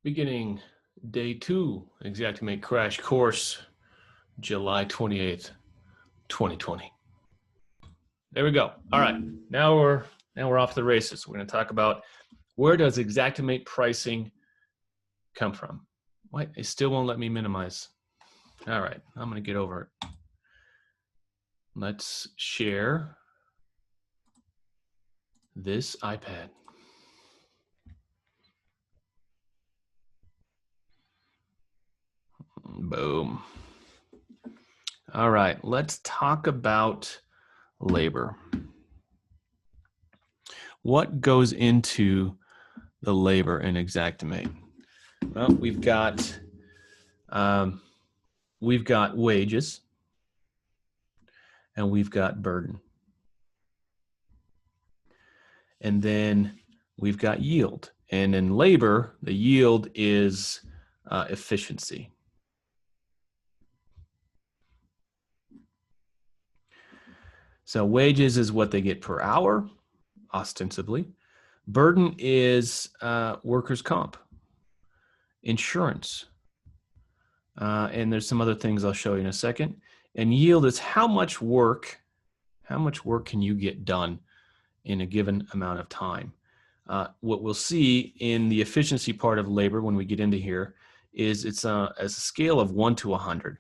Beginning day 2, Xactimate crash course, July 28th, 2020. There we go. All right, now we're off to the races. We're going to talk about where does Xactimate pricing come from. What? It still won't let me minimize. All right, I'm going to get over it. Let's share this iPad. Boom. All right, let's talk about labor. What goes into the labor in Xactimate? Well, we've got wages and we've got burden. And then we've got yield. And in labor, the yield is efficiency. So wages is what they get per hour, ostensibly. Burden is workers' comp, insurance, and there's some other things I'll show you in a second. And yield is how much work can you get done in a given amount of time. What we'll see in the efficiency part of labor when we get into here is it's as a scale of 1 to 100.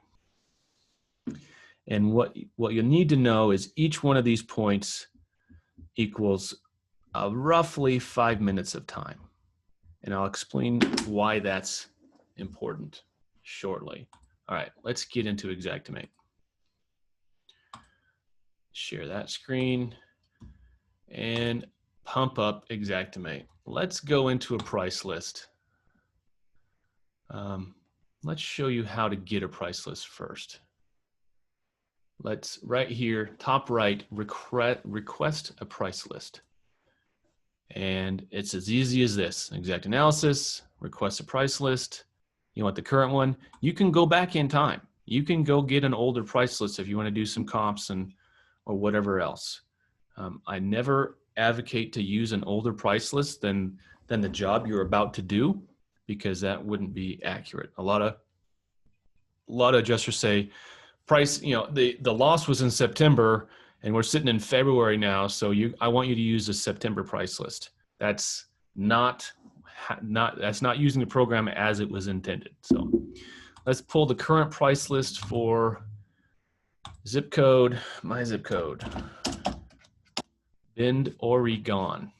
And what you need to know is each one of these points equals roughly 5 minutes of time. And I'll explain why that's important shortly. All right, let's get into Xactimate. Share that screen and pump up Xactimate. Let's go into a price list. Let's show you how to get a price list first. Let's, right here, top right, request a price list. And it's as easy as this. Exact analysis, request a price list. You want the current one. You can go back in time. You can go get an older price list if you want to do some comps or whatever else. I never advocate to use an older price list than the job you're about to do, because that wouldn't be accurate. A lot of adjusters say, price, the loss was in September and we're sitting in February now, so I want you to use a September price list. That's not using the program as it was intended. So let's pull the current price list for zip code, my zip code, Bend, Oregon.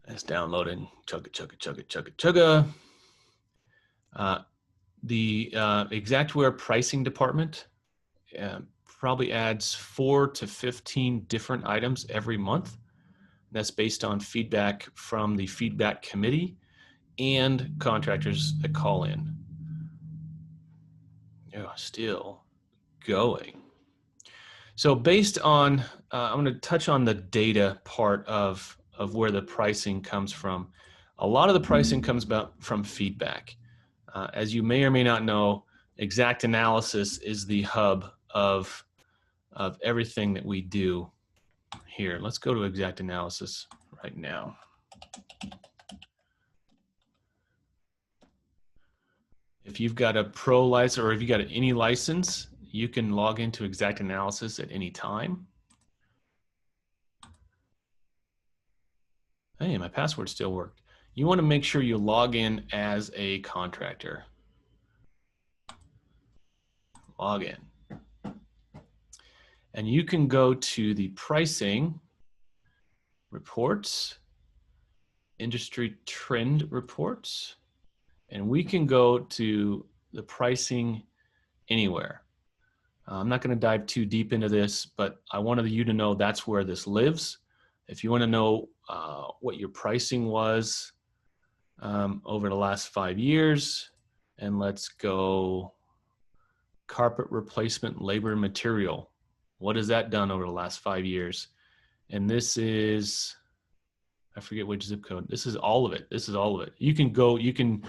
It's downloading, chugga. The Xactware pricing department probably adds 4 to 15 different items every month. That's based on feedback from the feedback committee and contractors that call in. Oh, still going. So based on, I'm going to touch on the data part of where the pricing comes from. A lot of the pricing comes from feedback. As you may or may not know, Exact Analysis is the hub of everything that we do here. Let's go to Exact Analysis right now. If you've got a pro license or if you got any license, you can log into Exact Analysis at any time. Hey, my password still worked. You want to make sure you log in as a contractor. Log in. And you can go to the pricing reports, industry trend reports, and we can go to the pricing anywhere. I'm not going to dive too deep into this, but I wanted you to know that's where this lives. If you want to know what your pricing was over the last 5 years, and let's go carpet replacement labor and material. What has that done over the last 5 years? And this is, I forget which zip code. This is all of it. This is all of it. You can go, you can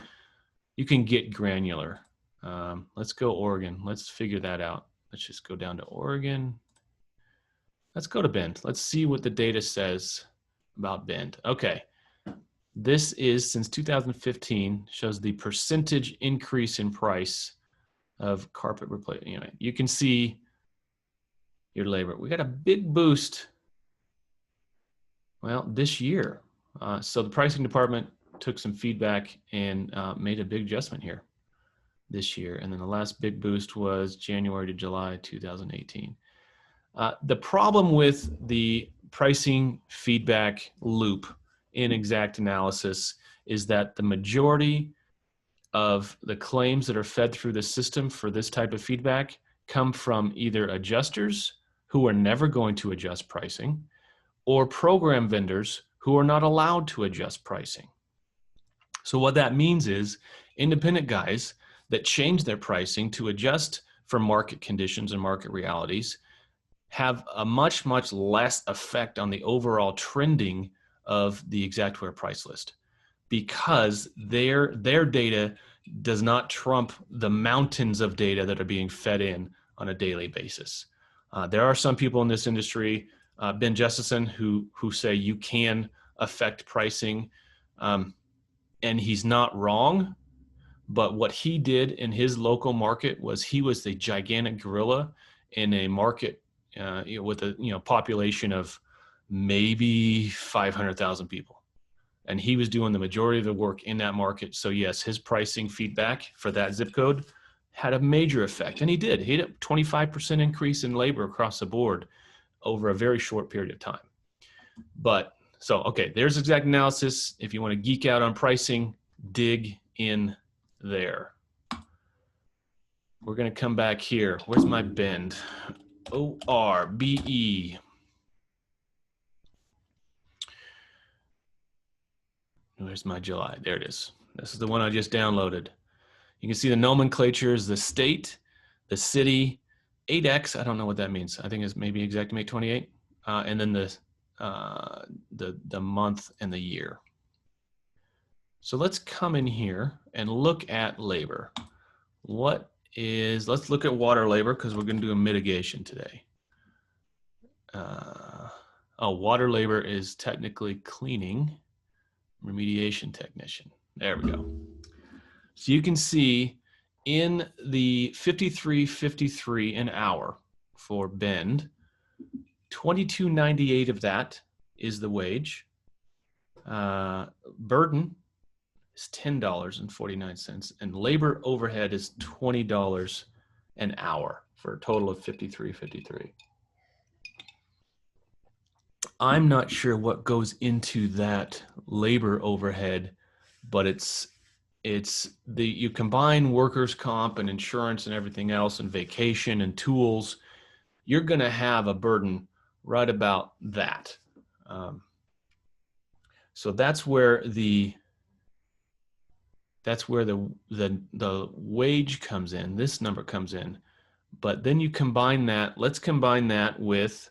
get granular. Let's go Oregon. Let's figure that out. Let's just go down to Oregon. Let's go to Bend. Let's see what the data says about Bend. Okay. This is since 2015, shows the percentage increase in price of carpet replacement. You know, you can see your labor. We got a big boost, well, this year. So the pricing department took some feedback and made a big adjustment here this year. And then the last big boost was January to July 2018. The problem with the pricing feedback loop in exact analysis is that the majority of the claims that are fed through the system for this type of feedback come from either adjusters who are never going to adjust pricing or program vendors who are not allowed to adjust pricing. So what that means is independent guys that change their pricing to adjust for market conditions and market realities have a much, much less effect on the overall trending of the Xactware price list, because their data does not trump the mountains of data that are being fed in on a daily basis. There are some people in this industry, Ben Justison, who say you can affect pricing, and he's not wrong. But what he did in his local market was he was the gigantic gorilla in a market with a population of maybe 500,000 people. And he was doing the majority of the work in that market. So yes, his pricing feedback for that zip code had a major effect. And he did. He had a 25% increase in labor across the board over a very short period of time. But so, okay, there's exact analysis. If you want to geek out on pricing, dig in there. We're going to come back here. Where's my bend? ORBE. Where's my July? There it is. This is the one I just downloaded. You can see the nomenclatures, the state, the city, 8X. I don't know what that means. I think it's maybe Xactimate 28. And then the month and the year. So let's come in here and look at labor. Let's look at water labor because we're going to do a mitigation today. Water labor is technically cleaning, remediation technician. There we go. So you can see in the 53.53 an hour for Bend, $22.98 of that is the wage. Burden is $10.49, and labor overhead is $20 an hour for a total of $53.53. I'm not sure what goes into that labor overhead, but you combine workers' comp and insurance and everything else and vacation and tools, you're going to have a burden right about that. So that's where the wage comes in. This number comes in, but then you combine that. Let's combine that with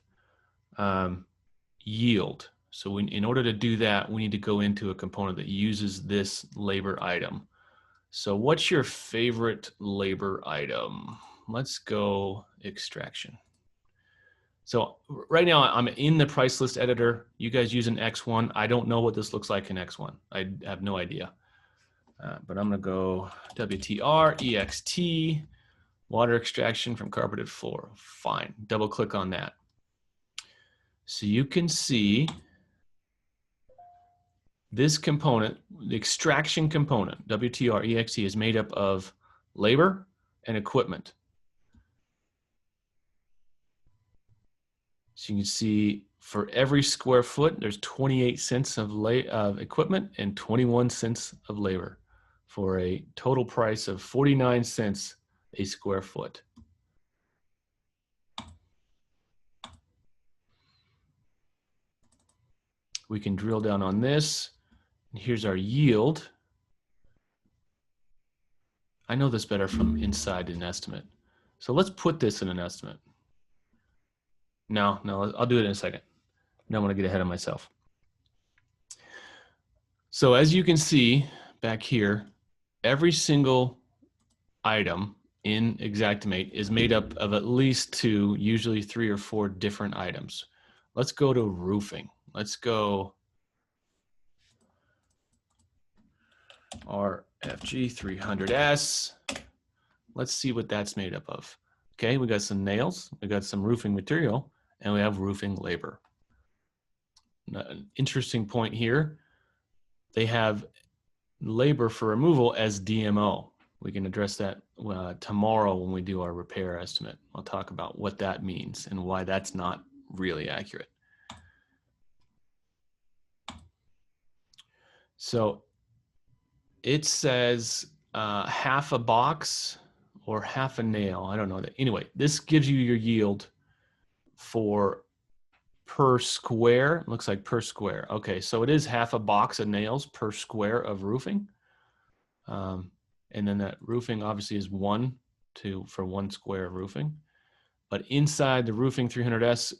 yield. So in order to do that, we need to go into a component that uses this labor item. So what's your favorite labor item? Let's go extraction. So right now I'm in the price list editor. You guys use an X1. I don't know what this looks like in X1. I have no idea. But I'm gonna go WTR, EXT, water extraction from carpeted floor. Fine, double click on that. So you can see this component, the extraction component, WTR, EXT, is made up of labor and equipment. So you can see for every square foot, there's 28 cents of equipment and 21 cents of labor for a total price of 49 cents a square foot. We can drill down on this. Here's our yield. I know this better from inside an estimate. So let's put this in an estimate. No, I'll do it in a second. I don't want to get ahead of myself. So as you can see back here, every single item in Xactimate is made up of at least 2, usually 3 or 4 different items. Let's go to roofing. Let's go RFG 300S. Let's see what that's made up of. Okay, we got some nails, we got some roofing material, and we have roofing labor. Now, an interesting point here, they have labor for removal as DMO. We can address that tomorrow when we do our repair estimate. I'll talk about what that means and why that's not really accurate. So it says half a box or half a nail. I don't know that. Anyway, this gives you your yield for per square. Looks like per square. Okay, so it is half a box of nails per square of roofing. And then that roofing obviously is for 1 square of roofing. But inside the roofing 300S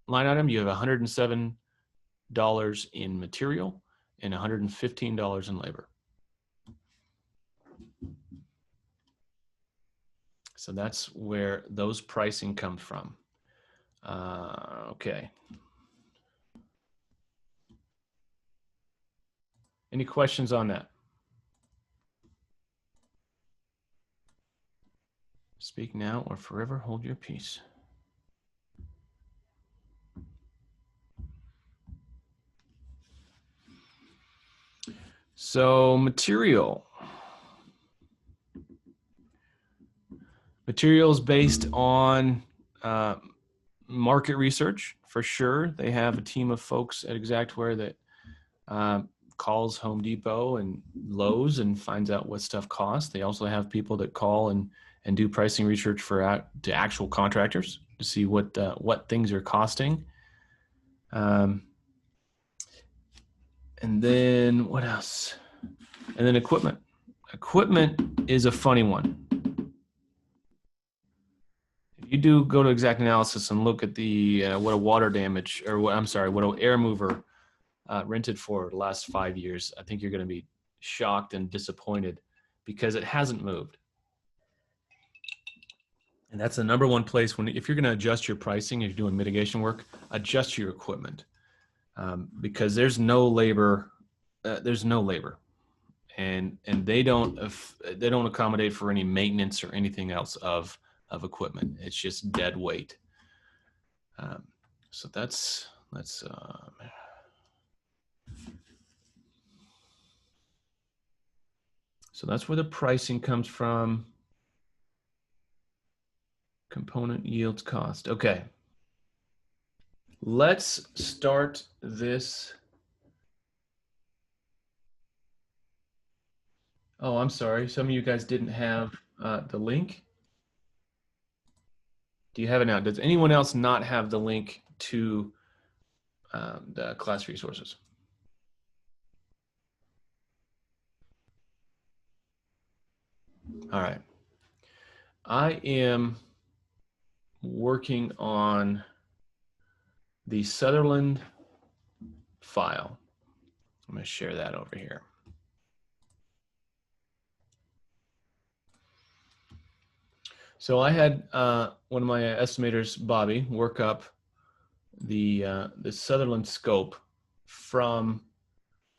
line item, you have $107 in material and $115 in labor. So that's where those pricing comes from. Okay. Any questions on that? Speak now or forever hold your peace. So material. Materials based on market research, for sure. They have a team of folks at Xactware that calls Home Depot and Lowe's and finds out what stuff costs. They also have people that call and do pricing research to actual contractors to see what things are costing. And then what else? And then equipment. Equipment is a funny one. If you do go to Exact Analysis and look at the what a water damage, or what an air mover rented for the last 5 years, I think you're going to be shocked and disappointed because it hasn't moved. And that's the number one place if you're going to adjust your pricing, if you're doing mitigation work, adjust your equipment because there's no labor. And they don't accommodate for any maintenance or anything else of equipment. It's just dead weight. So that's where the pricing comes from. Component yields cost. Okay. Let's start this. Oh, I'm sorry. Some of you guys didn't have the link. Do you have it now? Does anyone else not have the link to the class resources? All right. I am working on the Sutherland file. I'm going to share that over here. So I had one of my estimators, Bobby, work up the Sutherland scope from,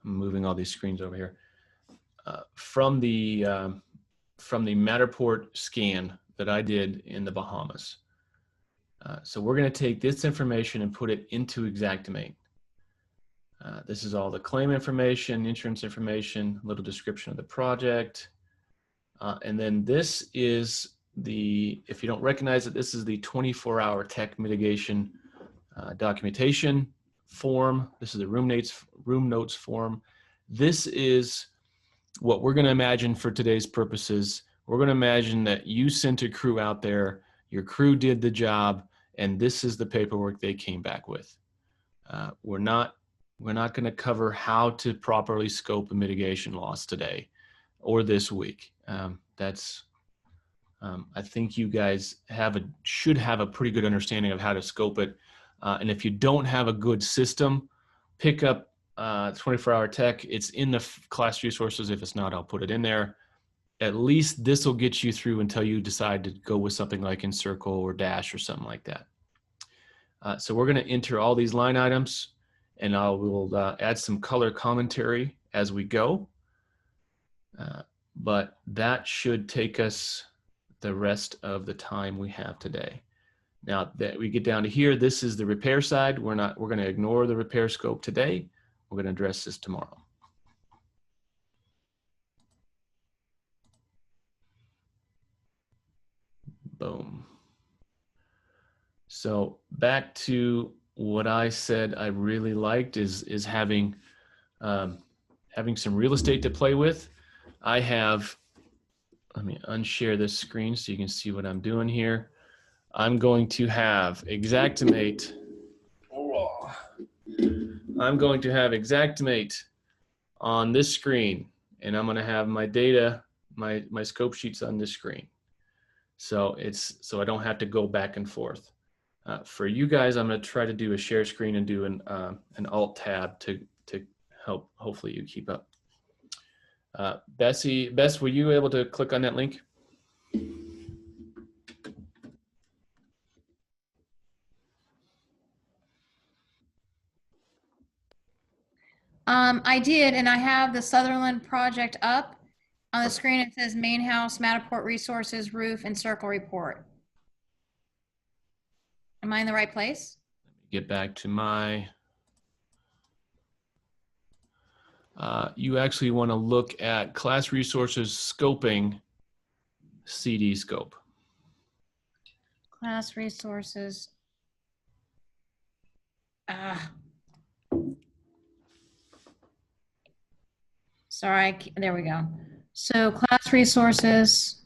I'm moving all these screens over here, from the Matterport scan that I did in the Bahamas. So we're going to take this information and put it into Xactimate. This is all the claim information, insurance information, a little description of the project. And then this is if you don't recognize it, this is the 24-hour tech mitigation documentation form. This is the room notes form. This is what we're going to imagine for today's purposes. We're going to imagine that you sent a crew out there, your crew did the job, and this is the paperwork they came back with. We're not going to cover how to properly scope a mitigation loss today or this week. I think you guys should have a pretty good understanding of how to scope it. And if you don't have a good system, pick up 24-hour tech. It's in the class resources. If it's not, I'll put it in there. At least this will get you through until you decide to go with something like Encircle or Dash or something like that. So we're going to enter all these line items, and I will add some color commentary as we go. But that should take us the rest of the time we have today. Now that we get down to here, this is the repair side. We're going to ignore the repair scope today. We're going to address this tomorrow. Boom. So back to what I said I really liked is having some real estate to play with. Let me unshare this screen so you can see what I'm doing here. I'm going to have Xactimate. I'm going to have Xactimate on this screen, and I'm going to have my data, my scope sheets on this screen. So I don't have to go back and forth. For you guys, I'm going to try to do a share screen and do an Alt tab to help hopefully you keep up. Bess, were you able to click on that link? I did, and I have the Sutherland project up. On the screen, it says main house, Matterport resources, roof, and circle report. Am I in the right place? Get back to my, you actually want to look at class resources scoping CD scope. Class resources. Sorry, there we go. So class resources.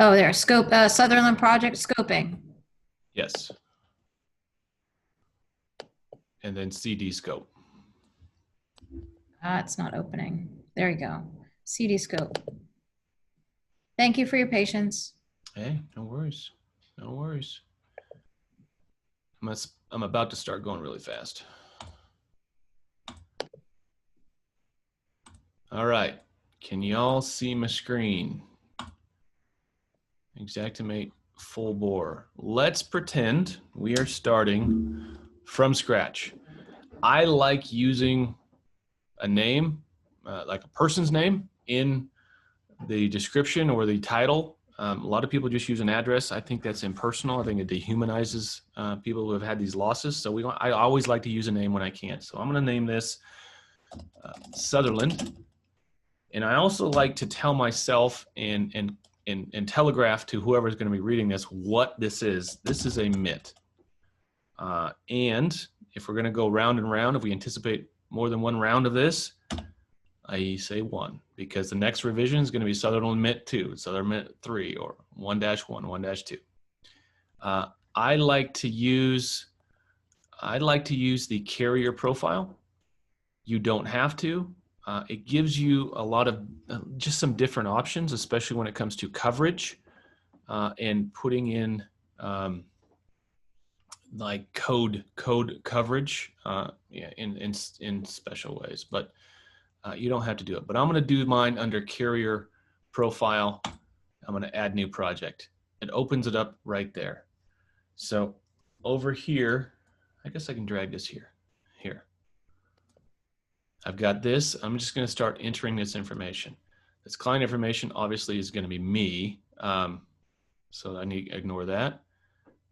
Oh, there, scope, Sutherland project scoping. Yes. And then CD scope. It's not opening. There you go. CD scope. Thank you for your patience. Hey, no worries. No worries. I'm about to start going really fast. All right. Can y'all see my screen? Xactimate full bore. Let's pretend we are starting from scratch. I like using a name, like a person's name, in the description or the title. A lot of people just use an address. I think that's impersonal. I think it dehumanizes people who have had these losses. So I always like to use a name when I can. So I'm going to name this Sutherland. And I also like to tell myself and telegraph to whoever's going to be reading this what this is. This is a MIT. And if we're going to go round and round, if we anticipate more than one round of this, I say 1, because the next revision is going to be Sutherland MIT 2, Sutherland MIT 3, or 1-1, 1-2. I like to use the carrier profile. You don't have to. It gives you a lot of just some different options, especially when it comes to coverage and putting in like code coverage in special ways. But you don't have to do it. But I'm going to do mine under carrier profile. I'm going to add new project. It opens it up right there. So over here, I guess I can drag this here. I've got this. I'm just going to start entering this information. This client information obviously is going to be me. So I need to ignore that.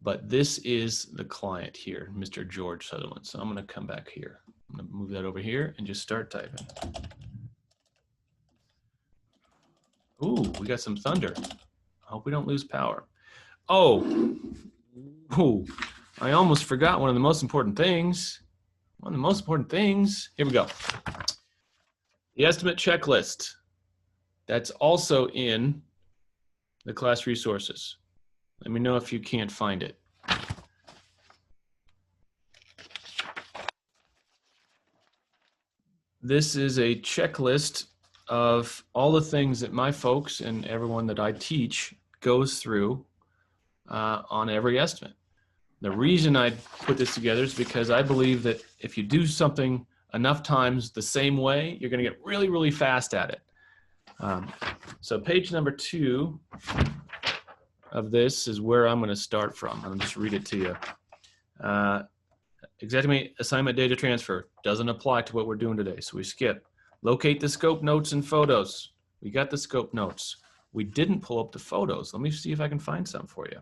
But this is the client here, Mr. George Sutherland. So I'm going to come back here. I'm going to move that over here and just start typing. Ooh, we got some thunder. I hope we don't lose power. Oh, ooh, I almost forgot one of the most important things. One of the most important things. Here we go. The estimate checklist. That's also in the class resources. Let me know if you can't find it. This is a checklist of all the things that my folks and everyone that I teach goes through on every estimate. The reason I put this together is because I believe that if you do something enough times the same way, you're going to get really, really fast at it. So page number 2 of this is where I'm going to start from. I'll just read it to you. Xactimate assignment data transfer doesn't apply to what we're doing today, so we skip. Locate the scope notes and photos. We got the scope notes. We didn't pull up the photos. Let me see if I can find some for you.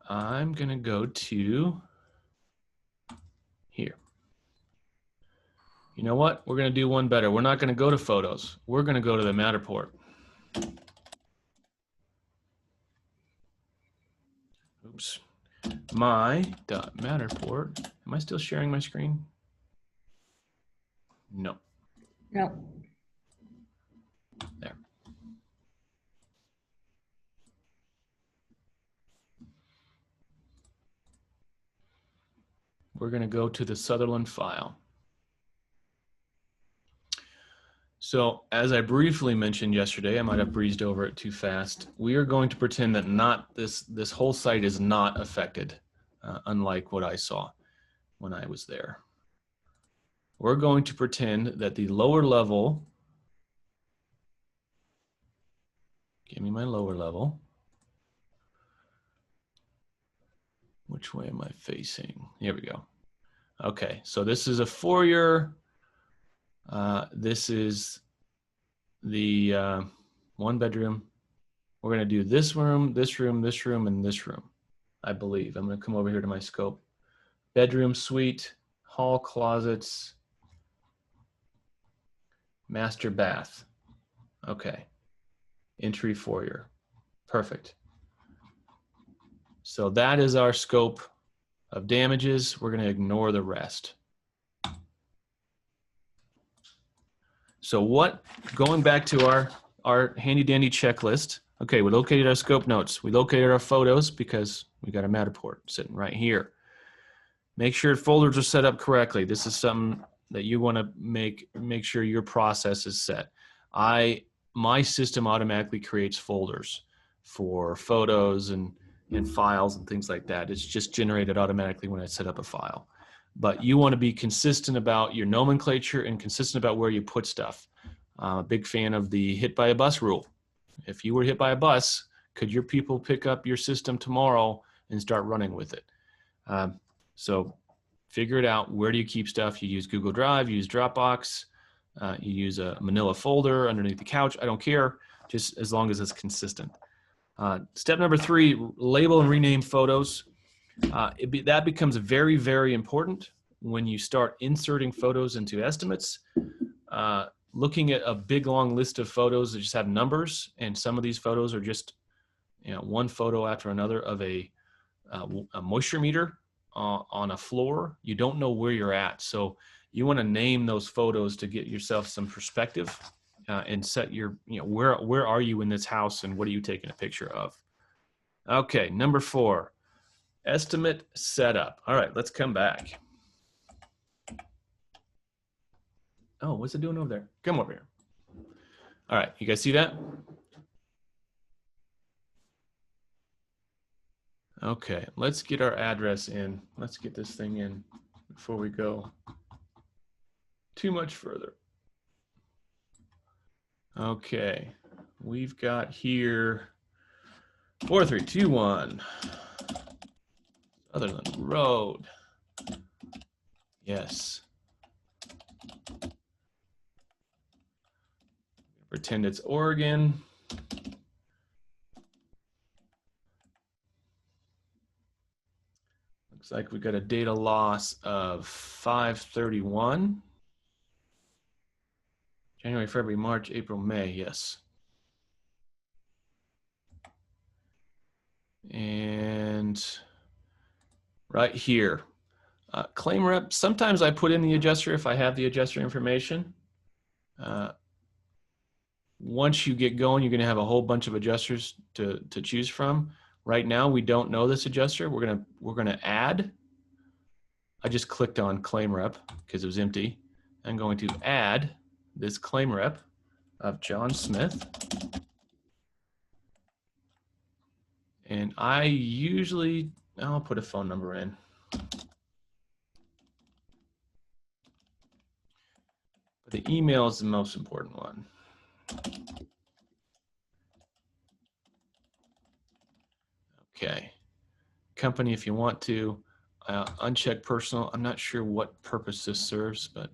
I'm going to go to here. You know what? We're going to do one better. We're not going to go to photos. We're going to go to the Matterport. Oops. My.Matterport. Am I still sharing my screen? No. No. There. We're going to go to the Sutherland file. So as I briefly mentioned yesterday, I might have breezed over it too fast. We are going to pretend that this whole site is not affected, unlike what I saw when I was there. We're going to pretend that the lower level, give me my lower level. Which way am I facing? Here we go. Okay, so this is a foyer. This is the one bedroom. We're going to do this room, this room, this room, and this room, I believe. I'm going to come over here to my scope. Bedroom, suite, hall, closets, master bath. Okay. Entry, foyer. Perfect. So that is our scope of damages. We're going to ignore the rest. So going back to our handy dandy checklist. Okay, we located our scope notes. We located our photos because we got a Matterport sitting right here. Make sure folders are set up correctly. This is something that you want to make sure your process is set. My system automatically creates folders for photos and files and things like that. It's just generated automatically when I set up a file. But you want to be consistent about your nomenclature and consistent about where you put stuff. I'm a big fan of the hit by a bus rule. If you were hit by a bus, could your people pick up your system tomorrow and start running with it? So figure it out. Where do you keep stuff? You use Google Drive, you use Dropbox, you use a Manila folder underneath the couch. I don't care, just as long as it's consistent. Step number 3, label and rename photos. That becomes very, very important when you start inserting photos into estimates. Looking at a big long list of photos that just have numbers, and some of these photos are just one photo after another of a moisture meter on a floor. You don't know where you're at, so you want to name those photos to get yourself some perspective and set your where are you in this house and what are you taking a picture of. Okay, number 4. Estimate setup. All right, let's come back. Oh, what's it doing over there? Come over here. All right, you guys see that? Okay, let's get our address in. Let's get this thing in before we go too much further. Okay, we've got here 4321 Sutherland Road. Yes. Pretend it's Oregon. Looks like we got a data loss of 5/31. January, February, March, April, May, yes. And right here, claim rep, sometimes I put in the adjuster if I have the adjuster information. Once you get going, you're gonna have a whole bunch of adjusters to choose from. Right now, we don't know this adjuster. We're gonna add. I just clicked on claim rep because it was empty. I'm going to add this claim rep of John Smith. And I'll put a phone number in. But the email is the most important one. Okay. Company, if you want to. Uncheck personal. I'm not sure what purpose this serves, but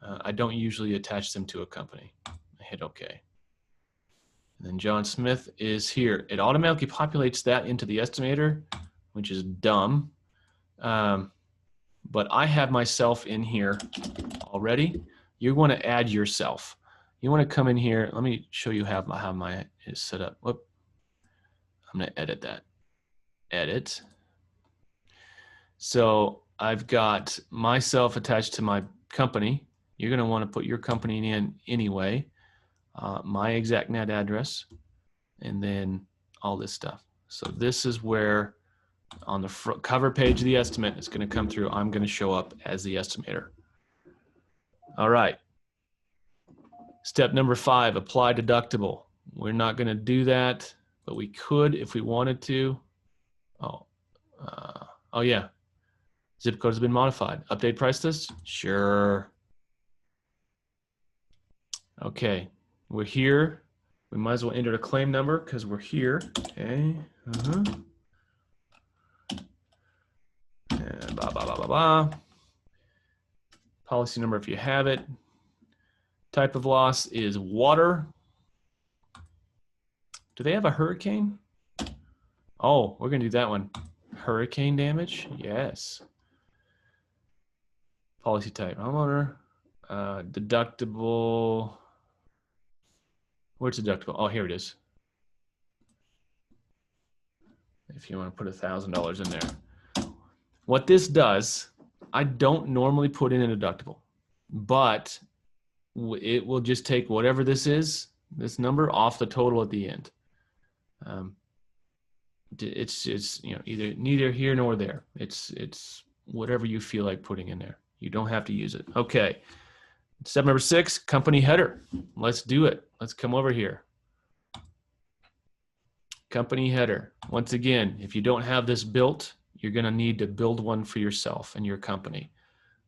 I don't usually attach them to a company. I hit OK. And then John Smith is here. It automatically populates that into the estimator, which is dumb. But I have myself in here already. You want to add yourself. You want to come in here. Let me show you how my is set up. Whoop. I'm going to edit that. Edit. So I've got myself attached to my company. You're going to want to put your company in anyway. My Xactimate address, and then all this stuff. So this is where on the front cover page of the estimate, it's going to come through. I'm going to show up as the estimator. All right. Step number 5, apply deductible. We're not going to do that, but we could if we wanted to. Oh yeah. Zip code has been modified. Update price list? Sure. Okay. We're here. We might as well enter a claim number because we're here. Okay. And blah, blah, blah, blah, blah. Policy number if you have it. Type of loss is water. Do they have a hurricane? Oh, we're going to do that one. Hurricane damage? Yes. Policy type, homeowner. Deductible. Where's deductible? Oh, here it is. If you want to put $1,000 in there. What this does, I don't normally put in a deductible, but it will just take whatever this is, this number, off the total at the end. It's you know, either neither here nor there. It's whatever you feel like putting in there. You don't have to use it. Okay. Step number 6, company header. Let's do it. Let's come over here. Company header. Once again, if you don't have this built, you're going to need to build one for yourself and your company.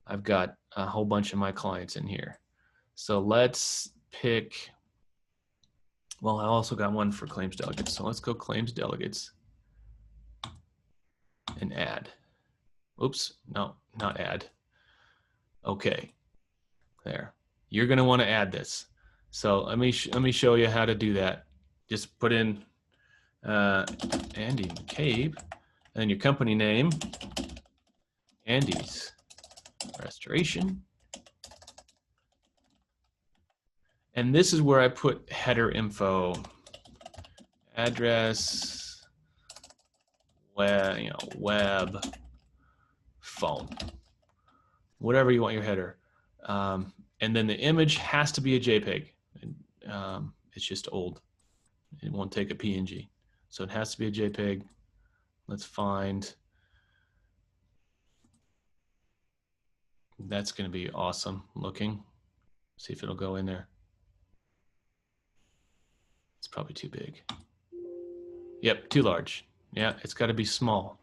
I've got a whole bunch of my clients in here. So let's pick, well, I also got one for claims delegates. So let's go claims delegates and add. Oops, no, not add. Okay, there. You're going to want to add this. So let me show you how to do that. Just put in Andy McCabe, and then your company name, Andy's Restoration. And this is where I put header info, address, web, phone, whatever you want your header. And then the image has to be a JPEG. It's just old. It won't take a PNG. So it has to be a JPEG. Let's find, that's going to be awesome looking. See if it'll go in there. It's probably too big. Yep, too large. Yeah, it's got to be small.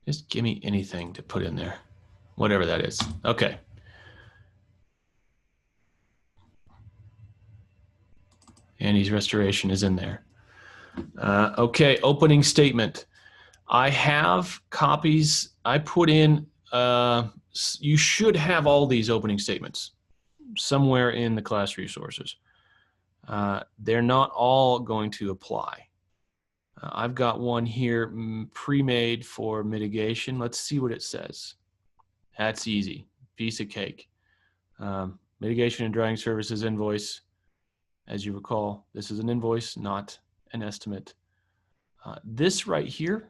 Just give me anything to put in there, whatever that is. Okay. Andy's Restoration is in there. Okay, opening statement. I have copies. I put in, you should have all these opening statements somewhere in the class resources. They're not all going to apply. I've got one here pre-made for mitigation. Let's see what it says. That's easy, piece of cake. Mitigation and drying services invoice. As you recall, this is an invoice, not an estimate. This right here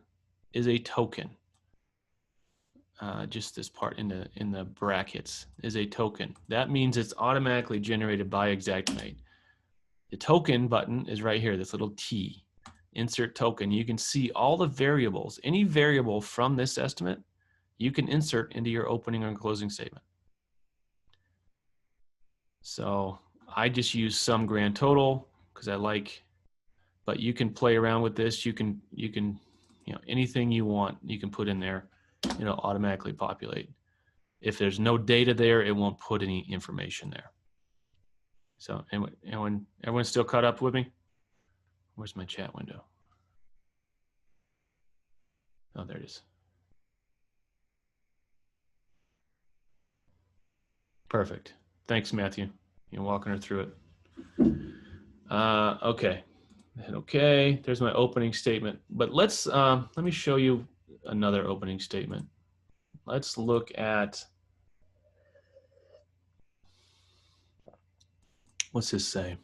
is a token. Just this part in the brackets is a token. That means it's automatically generated by Xactimate. The token button is right here, this little T. Insert token. You can see all the variables. Any variable from this estimate, you can insert into your opening or closing statement. So I just use sum grand total because I like, but you can play around with this. You can, anything you want, you can put in there. It'll automatically populate. If there's no data there, it won't put any information there. So everyone still caught up with me? Where's my chat window? Oh, there it is. Perfect. Thanks, Matthew. You're walking her through it. Okay. Hit OK. There's my opening statement. But let me show you another opening statement. Let's look at, what's this say?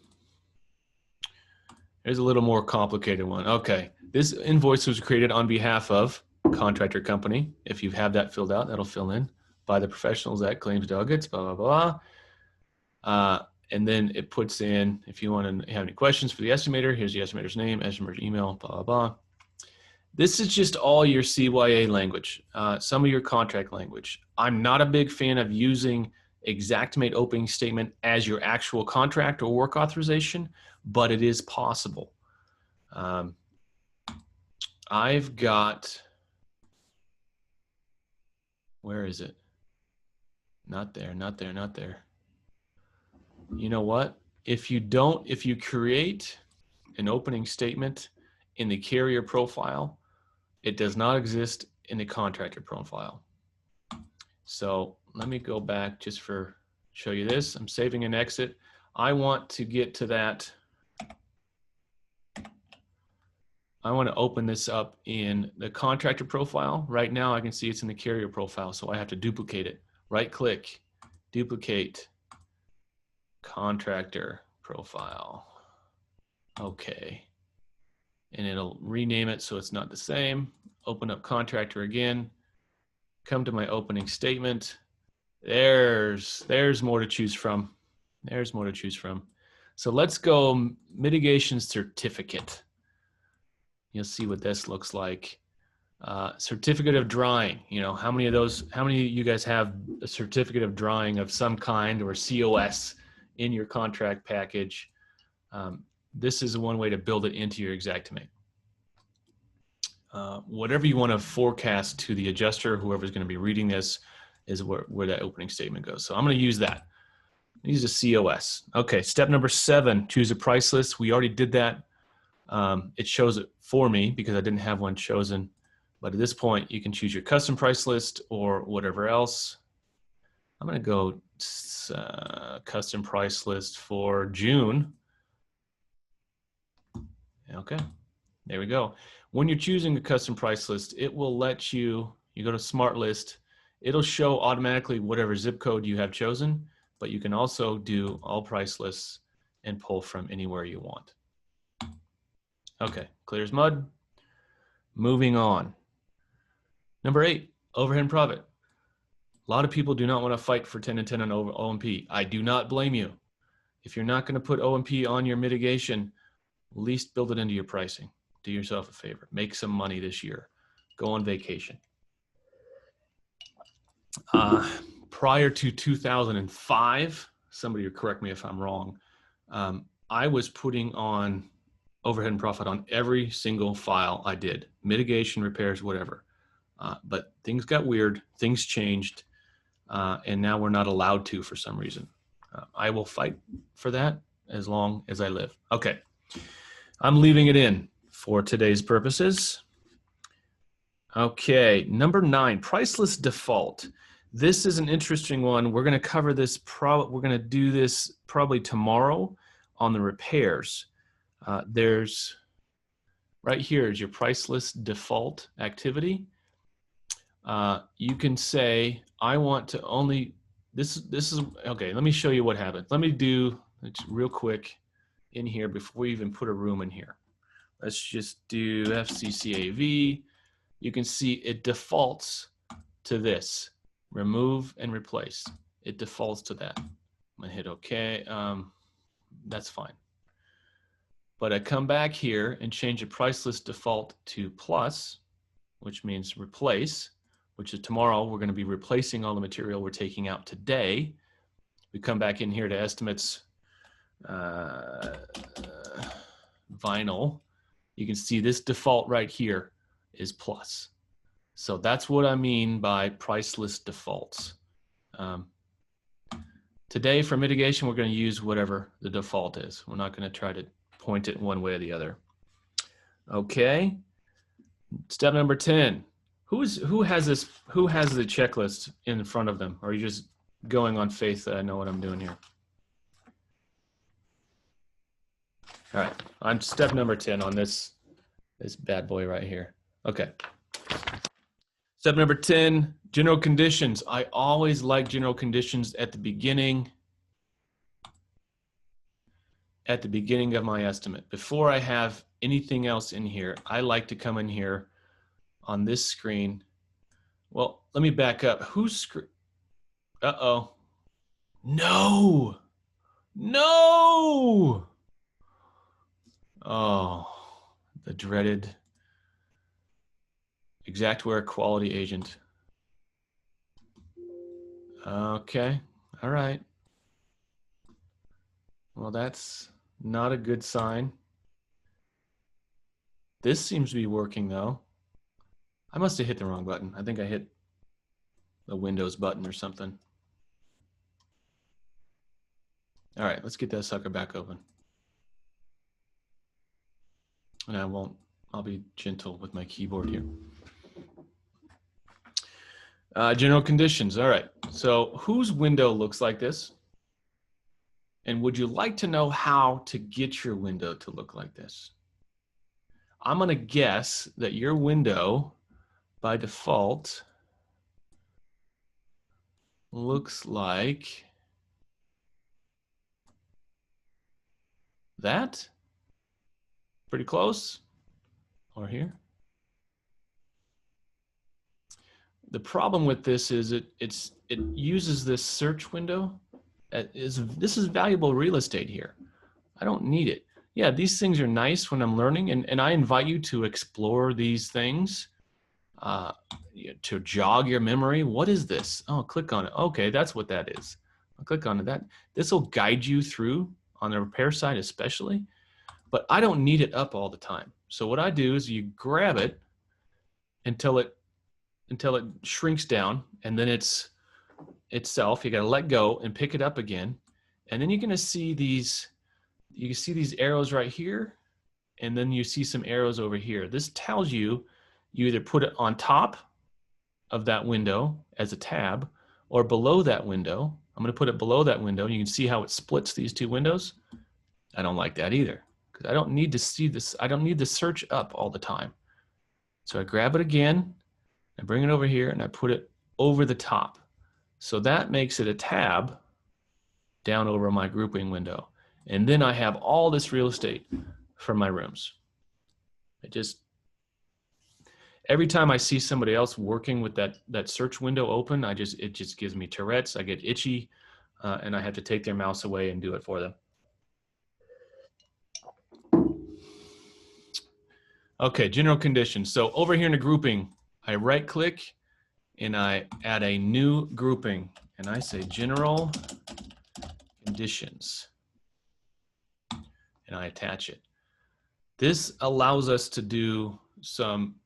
Here's a little more complicated one. Okay. This invoice was created on behalf of contractor company. If you have that filled out, that'll fill in by the professionals at claims delegates, blah, blah, blah. And then it puts in, if you want to have any questions for the estimator, here's the estimator's name, estimator's email, blah, blah, blah. This is just all your CYA language, some of your contract language. I'm not a big fan of using Xactimate opening statement as your actual contract or work authorization, but it is possible. I've got, where is it? Not there, not there, not there. You know what? If you create an opening statement in the carrier profile, it does not exist in the contractor profile. So let me go back just for show you this. I'm saving an exit. I want to get to that. I want to open this up in the contractor profile. Right now I can see it's in the carrier profile, so I have to duplicate it. Right click, duplicate, contractor profile. Okay. And it'll rename it so it's not the same. Open up contractor again. Come to my opening statement. There's more to choose from. There's more to choose from. So let's go mitigation certificate. You'll see what this looks like. Certificate of drawing. You know, how many of you guys have a certificate of drawing of some kind or COS in your contract package? This is one way to build it into your Xactimate. Whatever you want to forecast to the adjuster, whoever's going to be reading this, is where that opening statement goes. So I'm going to use that. Use a COS. Okay, step number 7, choose a price list. We already did that. It shows it for me because I didn't have one chosen. But at this point, you can choose your custom price list or whatever else. I'm going to go custom price list for June. Okay, there we go. When you're choosing a custom price list, it will let you go to Smart List. It'll show automatically whatever zip code you have chosen, but you can also do all price lists and pull from anywhere you want. Okay, clear as mud. Moving on. Number 8, overhead and profit. A lot of people do not want to fight for 10 and 10 on O&P. I do not blame you. If you're not going to put O&P on your mitigation, at least build it into your pricing. Do yourself a favor. Make some money this year. Go on vacation. Prior to 2005, somebody will correct me if I'm wrong, I was putting on overhead and profit on every single file I did. Mitigation, repairs, whatever. But things got weird. Things changed. And now we're not allowed to for some reason. I will fight for that as long as I live. Okay. I'm leaving it in for today's purposes. Okay, number 9, price list default. This is an interesting one. We're going to cover this. We're going to do this probably tomorrow on the repairs. There's right here is your price list default activity. You can say, I want to only. This is okay. Let me show you what happens. Let me do real quick in here before we even put a room in here. Let's just do FCCAV. You can see it defaults to this, remove and replace. It defaults to that. I'm gonna hit OK. That's fine. But I come back here and change the price list default to plus, which means replace, which is tomorrow. We're gonna be replacing all the material we're taking out today. We come back in here to estimates, vinyl. You can see this default right here is plus. So that's what I mean by price list defaults. Today for mitigation, we're going to use whatever the default is. We're not going to try to point it one way or the other. Okay. Step number 10. Who has the checklist in front of them? Or are you just going on faith that I know what I'm doing here. All right, I'm step number 10 on this bad boy right here. Okay. Step number 10, general conditions. I always like general conditions at the beginning of my estimate. Before I have anything else in here, I like to come in here on this screen. Well, let me back up. Whose screen? Uh-oh. No. No. Oh, the dreaded Xactware quality agent. Okay. All right. Well, that's not a good sign. This seems to be working though. I must have hit the wrong button. I think I hit the Windows button or something. All right, let's get that sucker back open. And I'll be gentle with my keyboard here. General conditions, all right. So whose window looks like this? And would you like to know how to get your window to look like this? I'm gonna guess that your window, by default, looks like that. Pretty close, or here. The problem with this is it uses this search window. This is valuable real estate here. I don't need it. Yeah, these things are nice when I'm learning, and I invite you to explore these things, to jog your memory. What is this? Oh, click on it. Okay, that's what that is. I'll click on it. This will guide you through on the repair side especially, but I don't need it up all the time. So what I do is you grab it until it shrinks down, and then itself, you got to let go and pick it up again. And then you're going to see these, you can see these arrows right here, and then you see some arrows over here. This tells you either put it on top of that window as a tab or below that window. I'm going to put it below that window. You can see how it splits these two windows. I don't like that either because I don't need to see this. I don't need the search up all the time. So I grab it again, I bring it over here, and I put it over the top. So that makes it a tab down over my grouping window. And then I have all this real estate for my rooms. Every time I see somebody else working with that search window open, it just gives me Tourette's. I get itchy, and I have to take their mouse away and do it for them. Okay, general conditions. So over here in the grouping, I right click and I add a new grouping and I say general conditions and I attach it. This allows us to do some,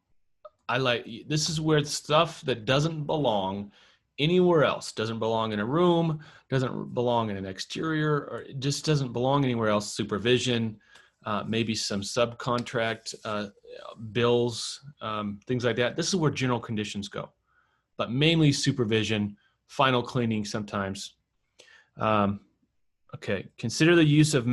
this is where stuff that doesn't belong anywhere else, doesn't belong in a room, doesn't belong in an exterior, or it just doesn't belong anywhere else, supervision, maybe some subcontract bills, things like that. This is where general conditions go, but mainly supervision, final cleaning sometimes. Okay, consider the use of,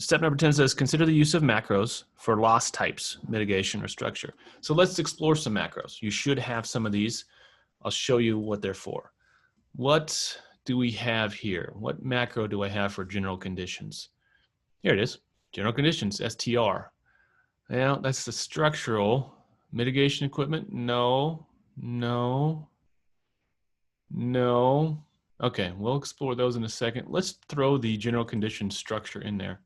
step number 10 says, consider the use of macros for loss types, mitigation, or structure. So let's explore some macros. You should have some of these. I'll show you what they're for. What do we have here? What macro do I have for general conditions? Here it is, general conditions, STR. Well, that's the structural mitigation equipment. No, no, no. Okay, we'll explore those in a second. Let's throw the general condition structure in there.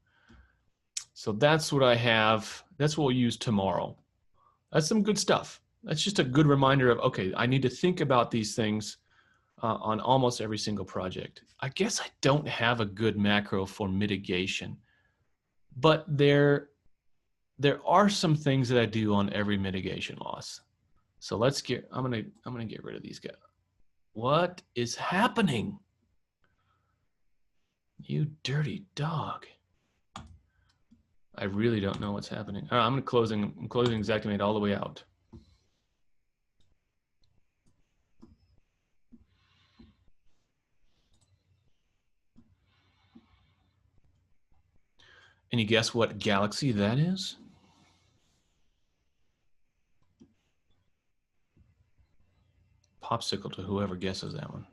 So that's what I have. That's what we'll use tomorrow. That's some good stuff. That's just a good reminder of, okay, I need to think about these things on almost every single project. I guess I don't have a good macro for mitigation, but there are some things that I do on every mitigation loss. So I'm gonna get rid of these guys. What is happening? You dirty dog. I really don't know what's happening. All right, I'm closing Xactimate all the way out. Any guess what galaxy that is? Popsicle to whoever guesses that one.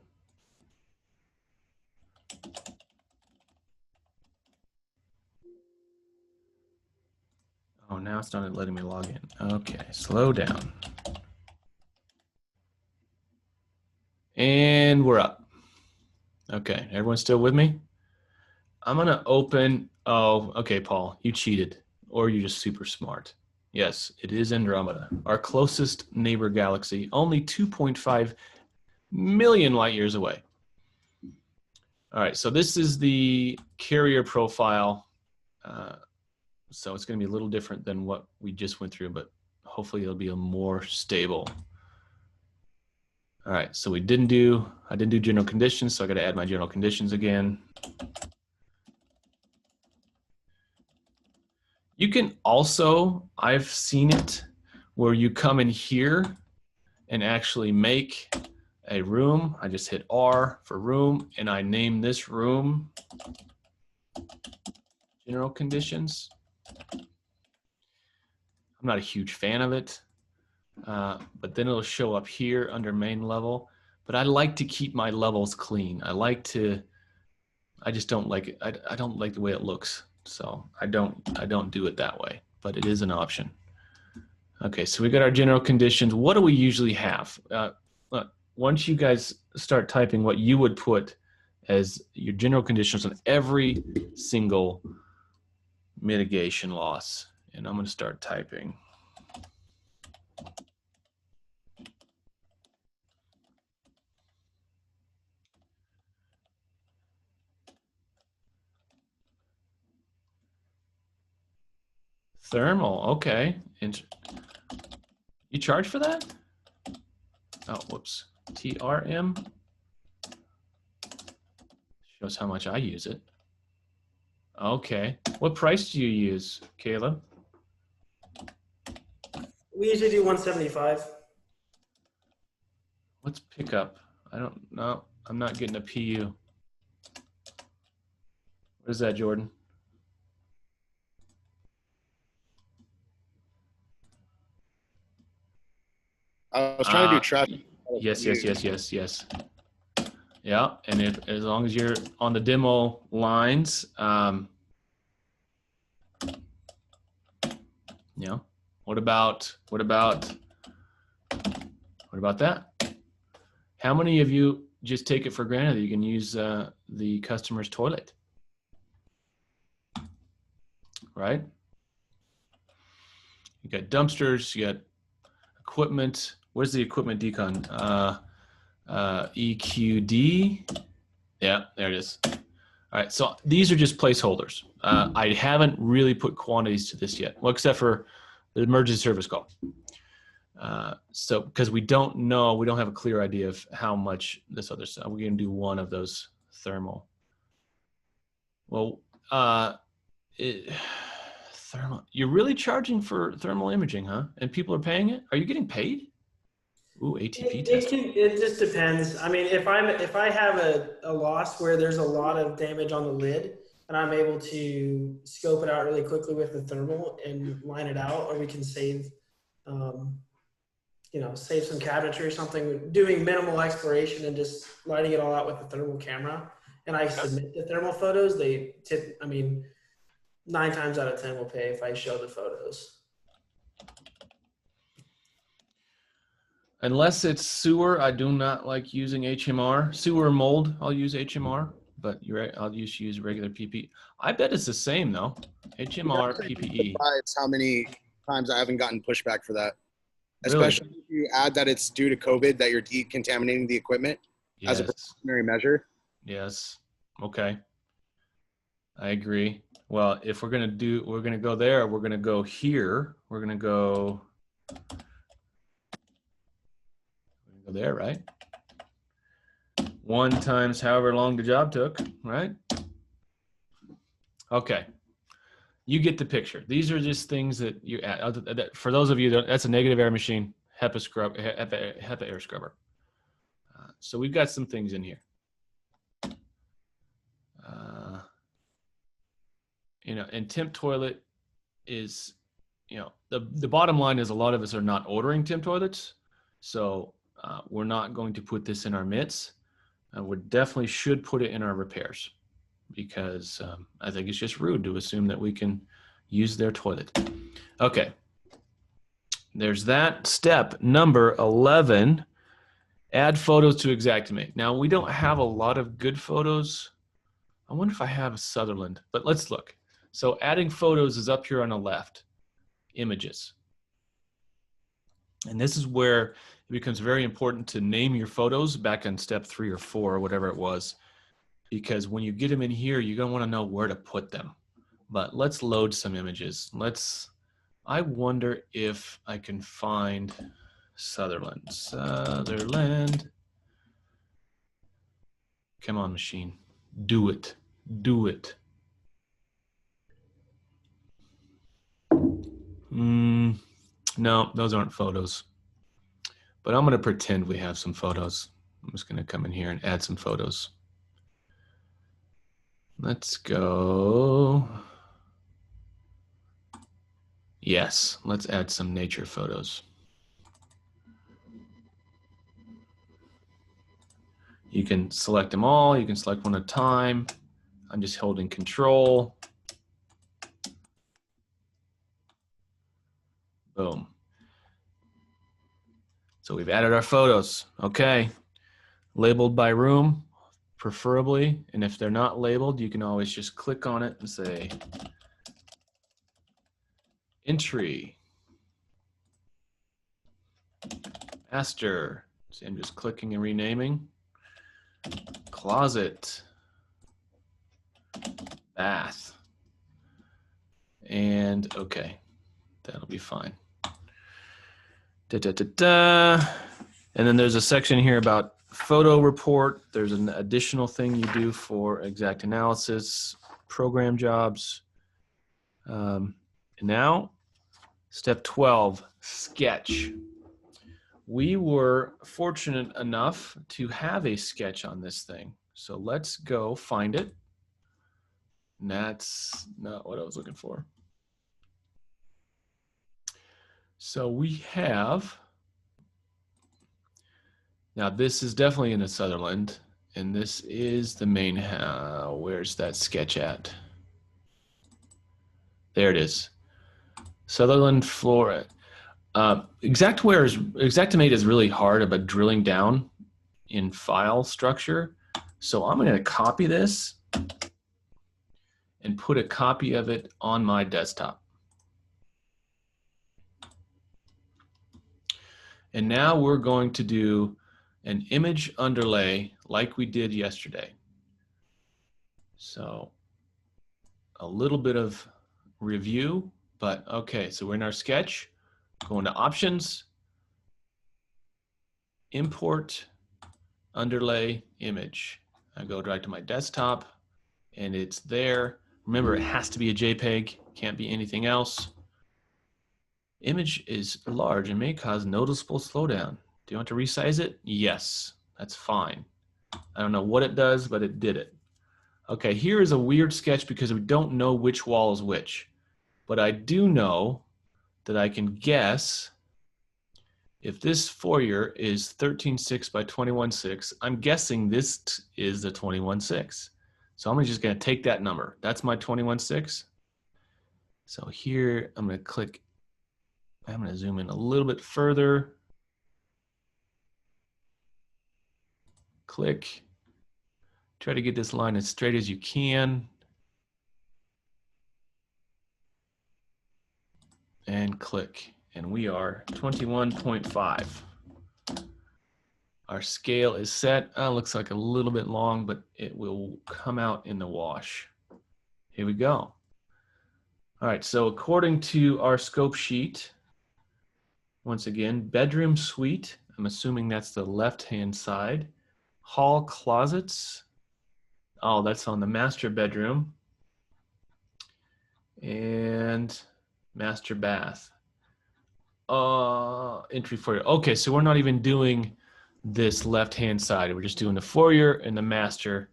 Oh, now it's not letting me log in. Okay, slow down. And we're up. Okay, everyone still with me? I'm gonna open, oh, okay, Paul, you cheated, or you're just super smart. Yes, it is Andromeda, our closest neighbor galaxy, only 2.5 million light years away. All right, so this is the carrier profile. So it's gonna be a little different than what we just went through, but hopefully it'll be a more stable. All right, so I didn't do general conditions, so I gotta add my general conditions again. You can also, I've seen it where you come in here and actually make a room. I just hit R for room and I name this room general conditions. I'm not a huge fan of it, but then it'll show up here under main level. But I like to keep my levels clean. I just don't like it. I don't like the way it looks. So I don't do it that way, but it is an option. Okay, so we got our general conditions. What do we usually have? Once you guys start typing what you would put as your general conditions on every single mitigation loss, and I'm going to start typing. Thermal, okay. And you charge for that? Oh, whoops. TRM shows how much I use it. Okay. What price do you use, Caleb? We usually do 175. What's pickup? I don't know. I'm not getting a PU. What is that, Jordan? I was trying to do traffic. Yes. Yeah, and as long as you're on the demo lines, yeah. What about that? How many of you just take it for granted that you can use the customer's toilet? Right? You got dumpsters, you got equipment. Where's the equipment decon? EQD. Yeah, there it is. All right, so these are just placeholders. I haven't really put quantities to this yet, well, except for the emergency service call. So because we don't know, we don't have a clear idea of how much this other stuff. We're going to do one of those thermal. Well, thermal. You're really charging for thermal imaging, huh? And people are paying it? Are you getting paid? Ooh, ATP test. It just depends. I mean, if I have a loss where there's a lot of damage on the lid and I'm able to scope it out really quickly with the thermal and line it out, or we can save, save some cabinetry or something, doing minimal exploration and just lighting it all out with the thermal camera. And I submit the thermal photos. 9 times out of 10 will pay if I show the photos. Unless it's sewer, I do not like using HMR. Sewer mold, I'll use HMR, but you're right, I'll just use regular PPE. I bet it's the same though. HMR, PPE. Surprised how many times I haven't gotten pushback for that. Really? Especially if you add that it's due to COVID, that you're decontaminating the equipment as a precautionary measure. Yes. Okay. I agree. Well, if we're gonna go there, we're gonna go here. We're gonna go there, right? 1 times however long the job took, right? Okay. You get the picture. These are just things that you add. For those of you that's a negative air machine, HEPA air scrubber. So we've got some things in here. you know, and temp toilet is, you know, the bottom line is a lot of us are not ordering temp toilets. So we're not going to put this in our mitts. We definitely should put it in our repairs, because I think it's just rude to assume that we can use their toilet. Okay. There's that. Step number 11, add photos to Xactimate. Now, we don't have a lot of good photos. I wonder if I have a Sutherland, but let's look. So adding photos is up here on the left, images. And this is where it becomes very important to name your photos back on step 3 or 4 or whatever it was, because when you get them in here, you're going to want to know where to put them. But let's load some images. I wonder if I can find Sutherland. Come on, machine. Do it. Do it. No, those aren't photos. But I'm going to pretend we have some photos. I'm just going to come in here and add some photos. Let's go. Yes, let's add some nature photos. You can select them all. You can select one at a time. I'm just holding control. Boom. So we've added our photos. Okay. Labeled by room, preferably. And if they're not labeled, you can always just click on it and say entry, master. So I'm just clicking and renaming. Closet, bath, and okay, that'll be fine. And then there's a section here about photo report. There's an additional thing you do for exact analysis, program jobs. And now, step 12, sketch. We were fortunate enough to have a sketch on this thing. So let's go find it. And that's not what I was looking for. So we have, now this is definitely in the Sutherland, and this is the main, where's that sketch at? There it is. Sutherland Flora. Xactimate is really hard about drilling down in file structure. So I'm going to copy this and put a copy of it on my desktop. And now we're going to do an image underlay like we did yesterday. So a little bit of review, but okay, so we're in our sketch, go into options, import underlay image. I go right to my desktop and it's there. Remember, it has to be a JPEG, can't be anything else. Image is large and may cause noticeable slowdown. Do you want to resize it? Yes, that's fine. I don't know what it does, but it did it. Okay, here is a weird sketch because we don't know which wall is which. But I do know that I can guess if this foyer is 13.6 by 21.6, I'm guessing this is the 21.6. So I'm just going to take that number. That's my 21.6. So here I'm going to click. I'm going to zoom in a little bit further. Click. Try to get this line as straight as you can. And click. And we are 21.5. Our scale is set. Looks like a little bit long, but it will come out in the wash. Here we go. All right, so according to our scope sheet, once again, bedroom suite, I'm assuming that's the left-hand side. Hall closets, oh, that's on the master bedroom. And master bath. Entry foyer. Okay, so we're not even doing this left-hand side. We're just doing the foyer and the master.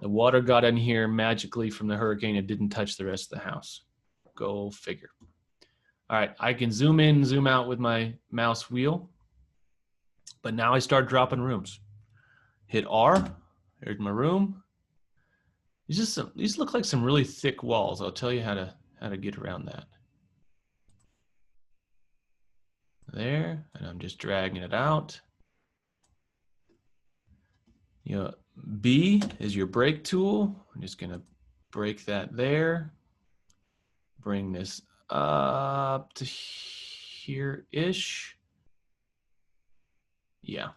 The water got in here magically from the hurricane. It didn't touch the rest of the house. Go figure. All right, I can zoom in, zoom out with my mouse wheel. But now I start dropping rooms. Hit R. There's my room. These look like some really thick walls. I'll tell you how to get around that. There, and I'm just dragging it out. You know, B is your break tool. I'm just gonna break that there. Bring this up to here-ish. Yeah.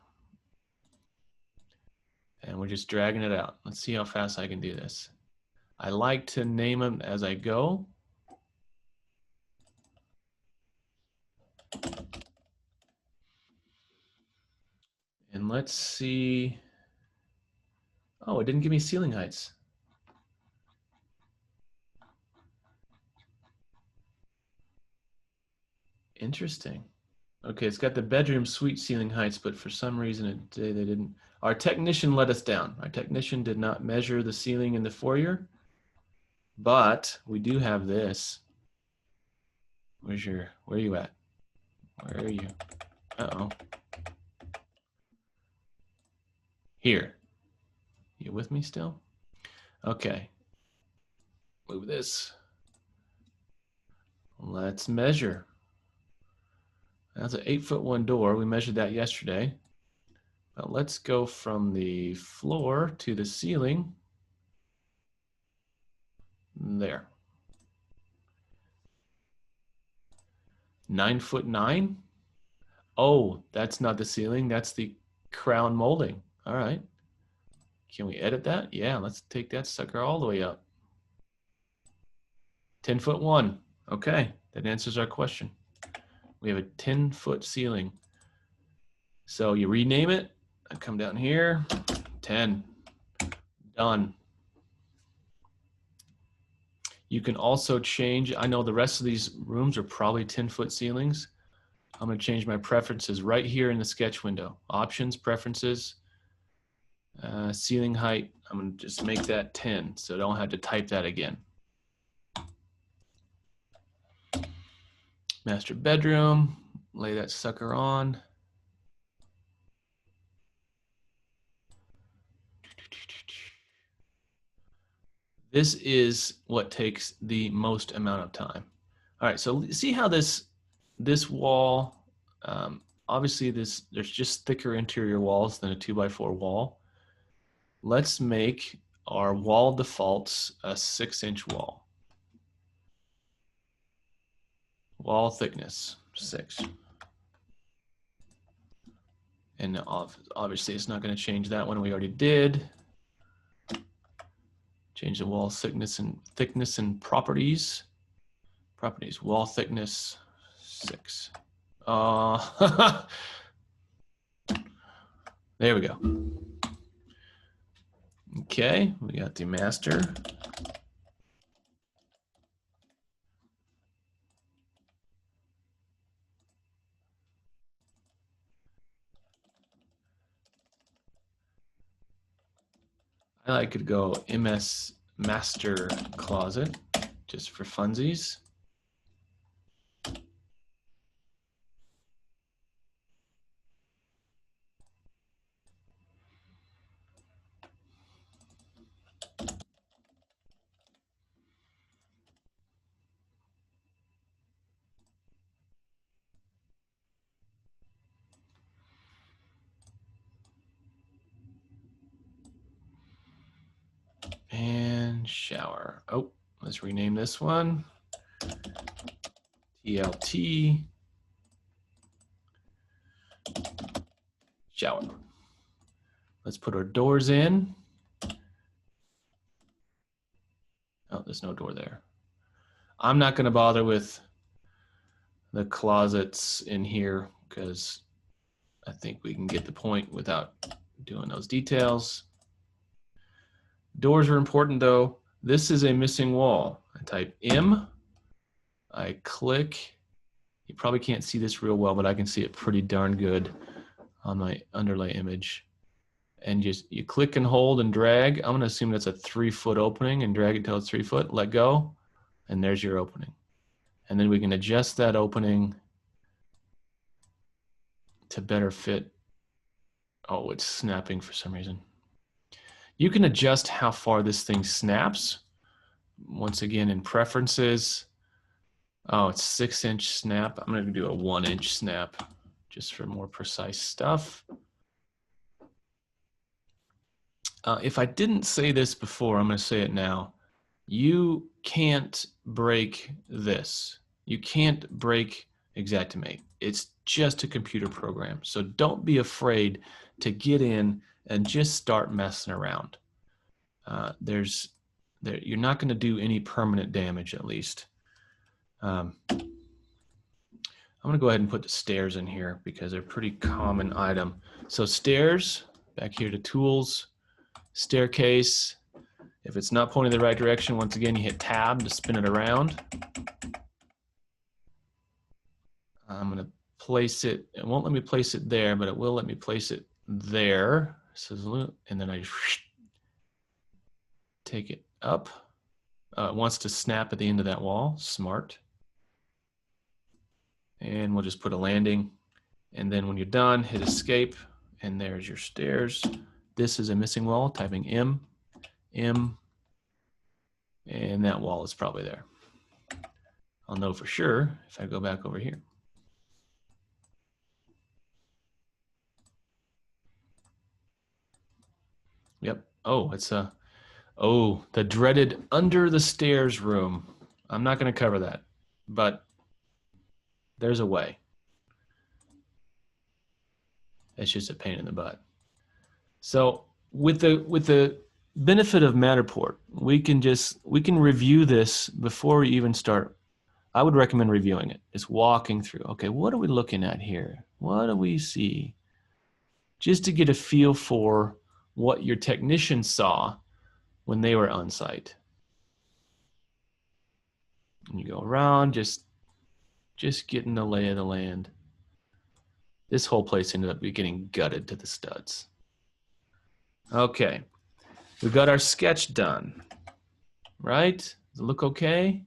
And we're just dragging it out. Let's see how fast I can do this. I like to name them as I go. And let's see. Oh, it didn't give me ceiling heights. Interesting. Okay, it's got the bedroom suite ceiling heights, but for some reason they didn't. Our technician let us down. Our technician did not measure the ceiling in the foyer, but we do have this. Where are you at? Where are you? Uh-oh. Here. You with me still? Okay. Move this. Let's measure. That's an 8'1" door. We measured that yesterday. But let's go from the floor to the ceiling. There. 9'9". Oh, that's not the ceiling. That's the crown molding. All right. Can we edit that? Yeah, let's take that sucker all the way up. 10'1". Okay, that answers our question. We have a 10-foot ceiling. So you rename it. I come down here. 10. Done. You can also change. I know the rest of these rooms are probably 10-foot ceilings. I'm going to change my preferences right here in the sketch window. Options, preferences, ceiling height. I'm going to just make that 10 so I don't have to type that again. Master bedroom. Lay that sucker on. This is what takes the most amount of time. All right, so see how this wall, obviously there's just thicker interior walls than a 2x4 wall. Let's make our wall defaults a 6-inch wall. Wall thickness, 6. And obviously it's not going to change that one. We already did. Change the wall thickness and properties. Properties, wall thickness, 6. There we go. Okay, we got the master. I like to go MS master closet just for funsies. And shower. Oh, let's rename this one. TLT. Shower. Let's put our doors in. Oh, there's no door there. I'm not going to bother with the closets in here because I think we can get the point without doing those details. Doors are important though. This is a missing wall. I type M, I click. You probably can't see this real well, but I can see it pretty darn good on my underlay image. and you click and hold and drag. I'm going to assume that's a 3-foot opening and drag it till it's 3 foot. Let go, and there's your opening. And then we can adjust that opening to better fit. Oh, it's snapping for some reason. You can adjust how far this thing snaps. Once again, in preferences. Oh, it's 6-inch snap. I'm going to do a 1-inch snap just for more precise stuff. If I didn't say this before, I'm going to say it now. You can't break this. You can't break Xactimate. It's just a computer program. So don't be afraid to get in and just start messing around. You're not going to do any permanent damage, at least. I'm going to go ahead and put the stairs in here because they're a pretty common item. So stairs, back here to tools, staircase. If it's not pointing the right direction, once again, you hit tab to spin it around. I'm going to place it. It won't let me place it there, but it will let me place it there. And then I just take it up. It wants to snap at the end of that wall. Smart. And we'll just put a landing. And then when you're done, hit escape. And there's your stairs. This is a missing wall. Typing M, and that wall is probably there. I'll know for sure if I go back over here. Yep. Oh, it's the dreaded under the stairs room. I'm not going to cover that, but there's a way. It's just a pain in the butt. So with the benefit of Matterport, we can review this before we even start. I would recommend reviewing it. Just walking through. Okay, what are we looking at here? What do we see? Just to get a feel for what your technician saw when they were on site. And you go around, just getting the lay of the land. This whole place ended up getting gutted to the studs. Okay, we got our sketch done, right? Does it look okay?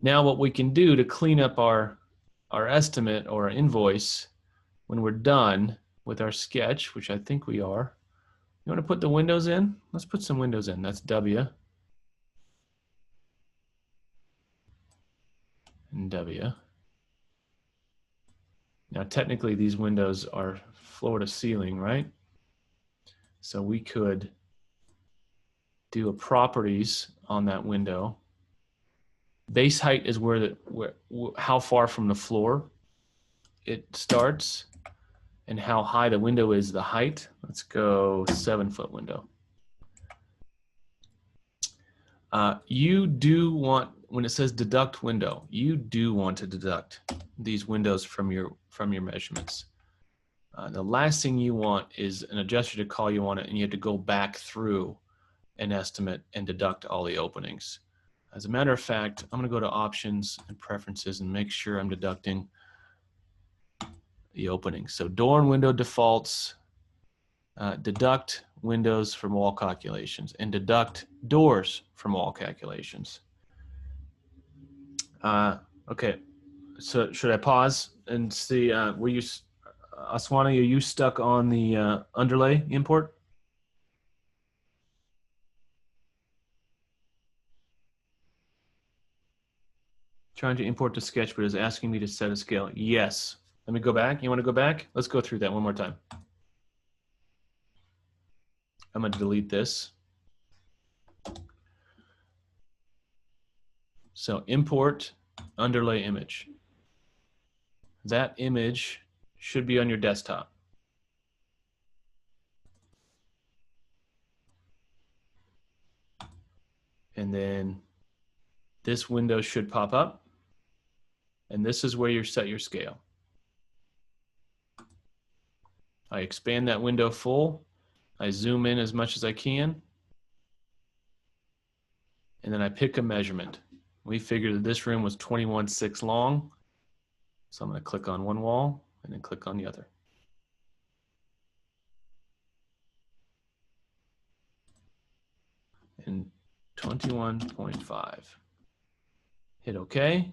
Now what we can do to clean up our estimate or our invoice when we're done with our sketch, which I think we are. You want to put the windows in? Let's put some windows in. That's W. And W. Now, technically, these windows are floor to ceiling, right? So we could do a properties on that window. Base height is how far from the floor it starts, and how high the window is the height. Let's go 7-foot window. You do want, when it says deduct window, you do want to deduct these windows from your measurements. The last thing you want is an adjuster to call you on it and you have to go back through an estimate and deduct all the openings. As a matter of fact, I'm going to go to options and preferences and make sure I'm deducting the openings. So door and window defaults, deduct windows from wall calculations, and deduct doors from wall calculations. Okay, so should I pause and see, were you, Aswani, are you stuck on the underlay import? Trying to import the sketch, but is asking me to set a scale. Yes. Let me go back. You want to go back? Let's go through that one more time. I'm going to delete this. So import underlay image. That image should be on your desktop. And then this window should pop up. And this is where you set your scale. I expand that window full. I zoom in as much as I can. And then I pick a measurement. We figured that this room was 21.6 long. So I'm going to click on one wall and then click on the other. 21.5. Hit OK.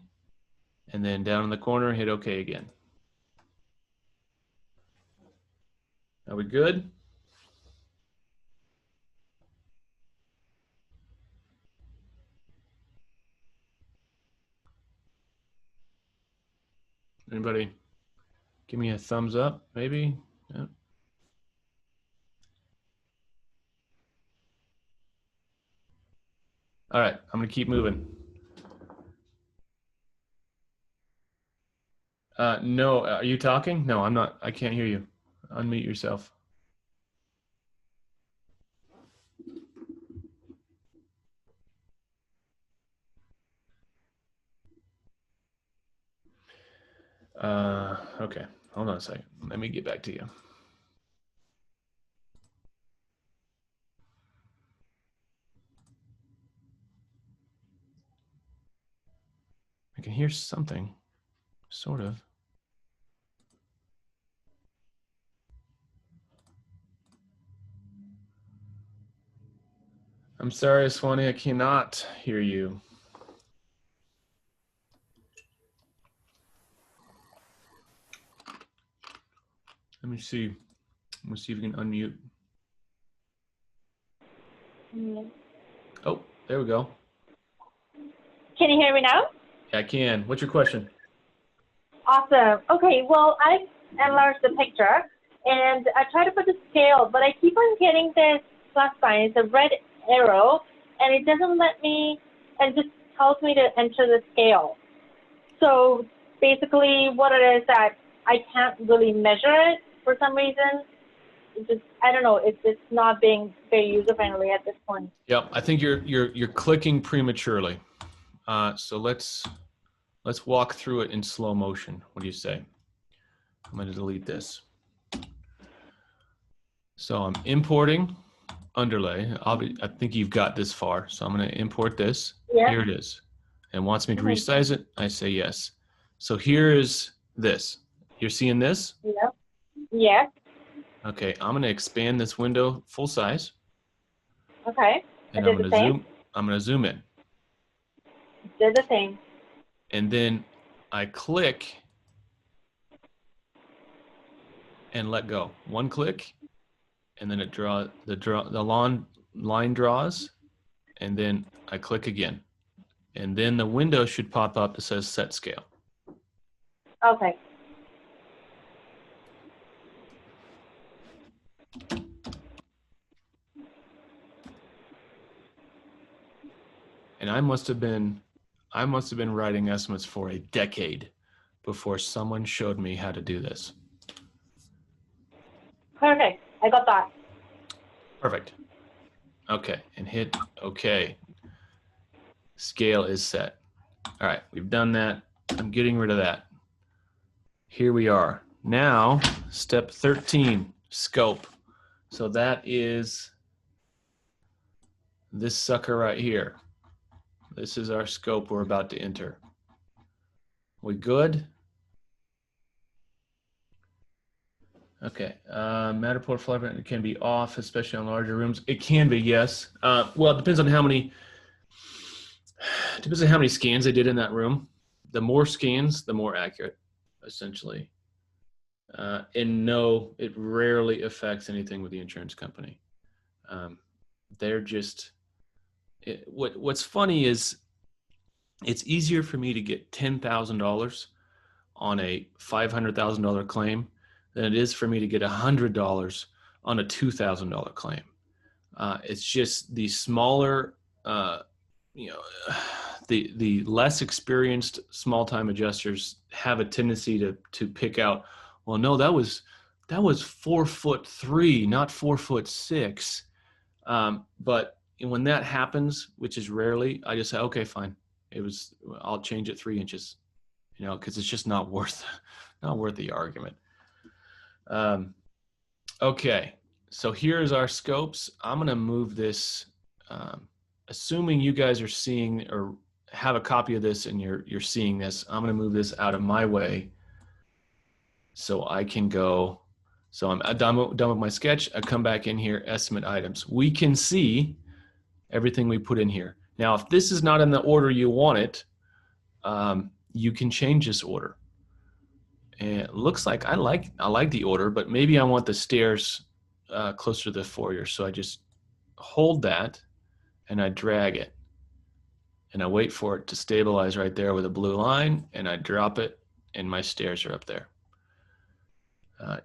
And then down in the corner, hit OK again. Are we good? Anybody give me a thumbs up, maybe? Yeah. All right, I'm gonna keep moving. No, are you talking? No, I'm not. I can't hear you. Unmute yourself. Okay, hold on a second. Let me get back to you. I can hear something, sort of. I'm sorry, Swanee, I cannot hear you. Let me see. Let me see if we can unmute. Oh, there we go. Can you hear me now? Yeah, I can. What's your question? Awesome. Okay, well, I enlarged the picture, and I try to put the scale, but I keep on getting this plus sign. It's a red arrow, and it doesn't let me, and just tells me to enter the scale. So basically what it is that I can't really measure it for some reason. It just, I don't know, it's not being very user-friendly at this point. Yep, I think you're clicking prematurely. So let's walk through it in slow motion. What do you say? I'm going to delete this. So I'm importing underlay. I think you've got this far. So I'm going to import this. Yeah. Here it is. And wants me to resize it. I say yes. So here is this. You're seeing this? Yeah. Yeah. Okay, I'm going to expand this window full size. Okay. And I'm going to zoom. I'm going to zoom in. Did the same. And then I click and let go. One click, and then it the line draws, and then I click again. And then the window should pop up that says set scale. Okay. And I must have been writing estimates for a decade before someone showed me how to do this. Perfect. I got that. Perfect. Okay, and hit OK. Scale is set. All right, we've done that. I'm getting rid of that. Here we are. Now, step 13, scope. So that is this sucker right here. This is our scope we're about to enter. We good? Okay, Matterport flavor can be off, especially on larger rooms. It can be, yes. Well, it depends on how many scans they did in that room. The more scans, the more accurate, essentially. And no, it rarely affects anything with the insurance company. They're just, what's funny is it's easier for me to get $10,000 on a $500,000 claim than it is for me to get $100 on a $2,000 claim. It's just the smaller, the less experienced small-time adjusters have a tendency to pick out, well, no, that was 4'3", not 4'6". But when that happens, which is rarely, I just say, okay, fine. I'll change it 3 inches, because it's just not worth the argument. Okay, so here's our scopes. I'm gonna move this, assuming you guys are seeing or have a copy of this and you're seeing this. I'm gonna move this out of my way so I can go. So I'm done with my sketch. I come back in here, estimate items. We can see everything we put in here. Now, if this is not in the order you want it, you can change this order. And it looks like I like the order, but maybe I want the stairs closer to the foyer. So I just hold that and I drag it. And I wait for it to stabilize right there with a blue line, and I drop it, and my stairs are up there.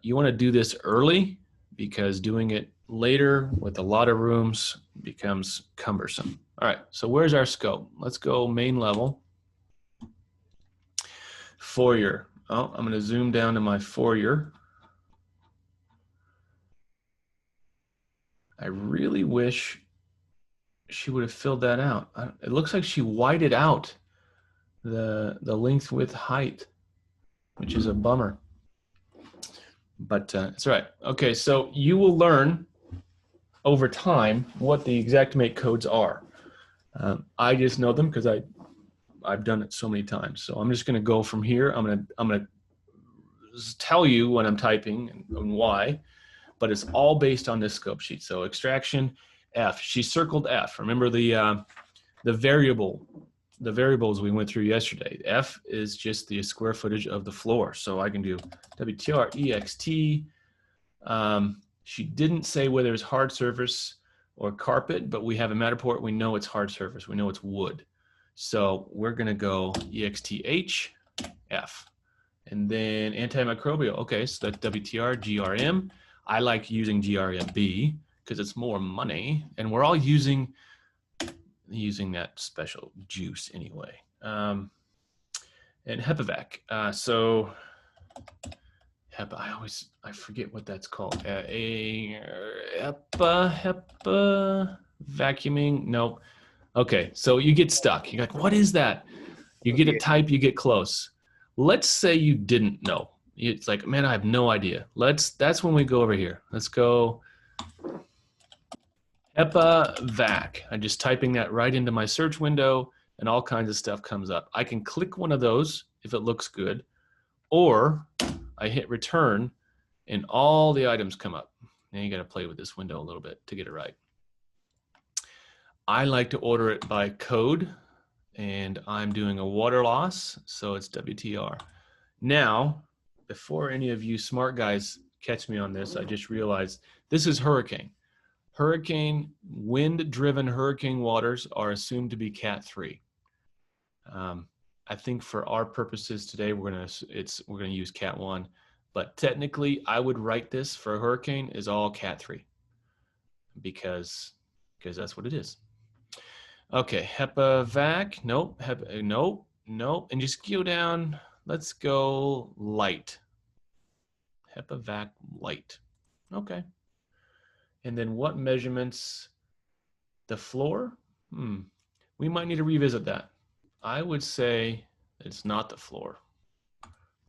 You want to do this early because doing it later with a lot of rooms becomes cumbersome. All right, so where's our scope? Let's go main level. Foyer. Oh, I'm going to zoom down to my foyer. I really wish she would have filled that out. It looks like she whited out the length, width, height, which is a bummer. But it's all right. Okay, so you will learn over time what the Xactimate codes are. I just know them because I've done it so many times. So I'm just going to go from here. I'm gonna tell you when I'm typing and why, but it's all based on this scope sheet. So extraction F. She circled F. Remember the variables we went through yesterday. F is just the square footage of the floor. So I can do WTR EXT. She didn't say whether it's hard surface or carpet, but we have a Matterport. We know it's hard surface. We know it's wood. So we're going to go EXTH F. And then antimicrobial. Okay, so that's WTR GRM. I like using GRMB because it's more money. And we're all using that special juice anyway. And HEPA-vac. So HEPA, I forget what that's called. HEPA vacuuming. Nope. Okay, so you get stuck. You're like, what is that? You get a type, you get close. Let's say you didn't know. It's like, man, I have no idea. That's when we go over here. Let's go HEPA-vac. I'm just typing that right into my search window and all kinds of stuff comes up. I can click one of those if it looks good, or I hit return and all the items come up. Now you got to play with this window a little bit to get it right. I like to order it by code, and I'm doing a water loss, so it's WTR. Now, before any of you smart guys catch me on this, I just realized this is hurricane. Wind-driven hurricane waters are assumed to be Cat 3. I think for our purposes today, we're gonna use Cat 1, but technically, I would write this for a hurricane is all Cat 3 because that's what it is. Okay, HEPA-vac, nope, nope, and just go down. Let's go light. HEPA-vac light. Okay. And then what measurements? The floor? We might need to revisit that. I would say it's not the floor,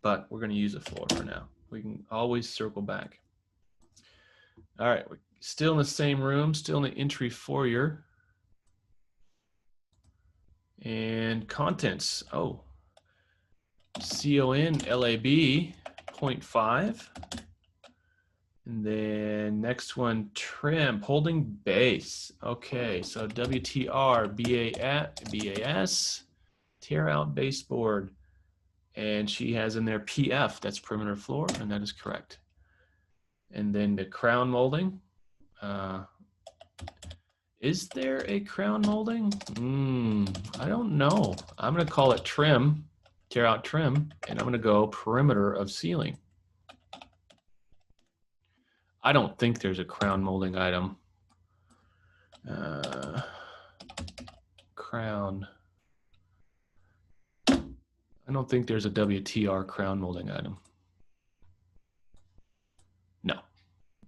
but we're going to use the floor for now. We can always circle back. All right, we're still in the same room, still in the entry foyer. And contents, oh, CON LAB 0.5. And then next one, trim, holding base. Okay, so WTR, BAS, tear out baseboard. And she has in there PF, that's perimeter floor, and that is correct. And then the crown molding. Is there a crown molding? I don't know. I'm gonna call it trim, tear out trim, and I'm gonna go perimeter of ceiling. I don't think there's a crown molding item. Crown. I don't think there's a WTR crown molding item.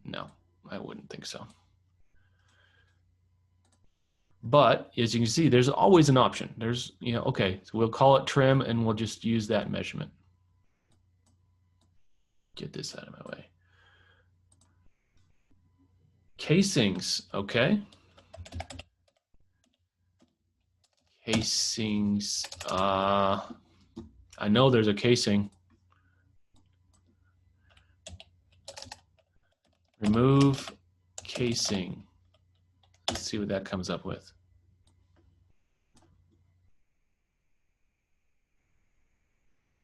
No, I wouldn't think so. But as you can see, there's always an option. There's, okay, so we'll call it trim and we'll just use that measurement. Get this out of my way. Casings, okay. Casings, I know there's a casing. Remove casing. Let's see what that comes up with.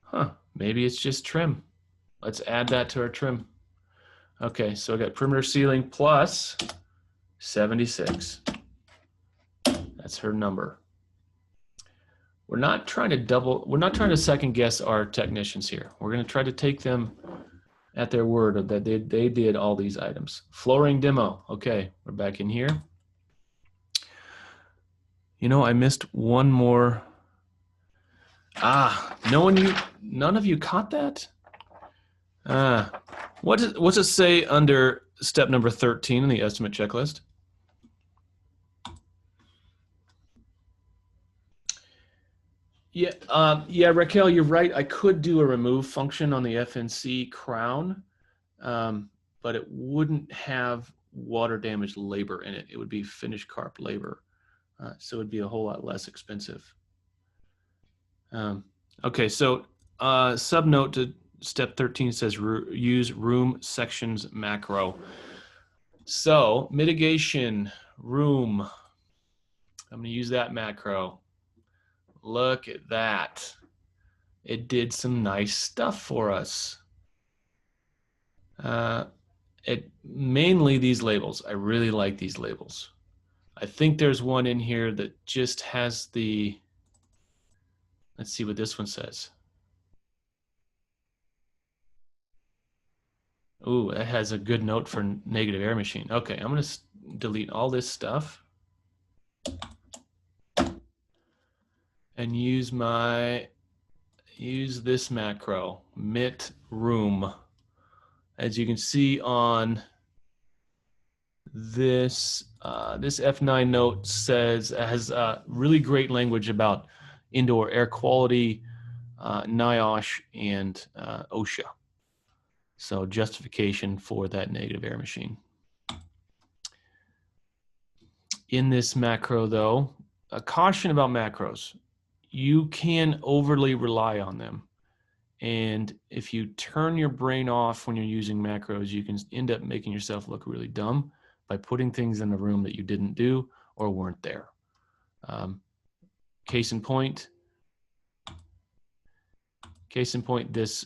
Huh, maybe it's just trim. Let's add that to our trim. Okay, so I got perimeter ceiling plus 76. That's her number. We're not trying to second guess our technicians here. We're going to try to take them at their word that they did all these items. Flooring demo. Okay, we're back in here. You know, I missed one more. None of you caught that? What's it say under step number 13 in the estimate checklist? Yeah, Raquel, you're right. I could do a remove function on the FNC crown, but it wouldn't have water damage labor in it. It would be finished carp labor, so it would be a whole lot less expensive. Okay, so subnote to step 13 says use room sections macro. So mitigation room, I'm going to use that macro. Look at that. It did some nice stuff for us. Mainly these labels. I really like these labels. I think there's one in here that just has the, let's see what this one says. Ooh, that has a good note for negative air machine. Okay, I'm going to delete all this stuff and use this macro, mit room. As you can see on this, this F9 note has really great language about indoor air quality, NIOSH, and OSHA. So justification for that negative air machine. In this macro though, a caution about macros. You can overly rely on them. And if you turn your brain off when you're using macros, you can end up making yourself look really dumb by putting things in a room that you didn't do or weren't there. Case in point, this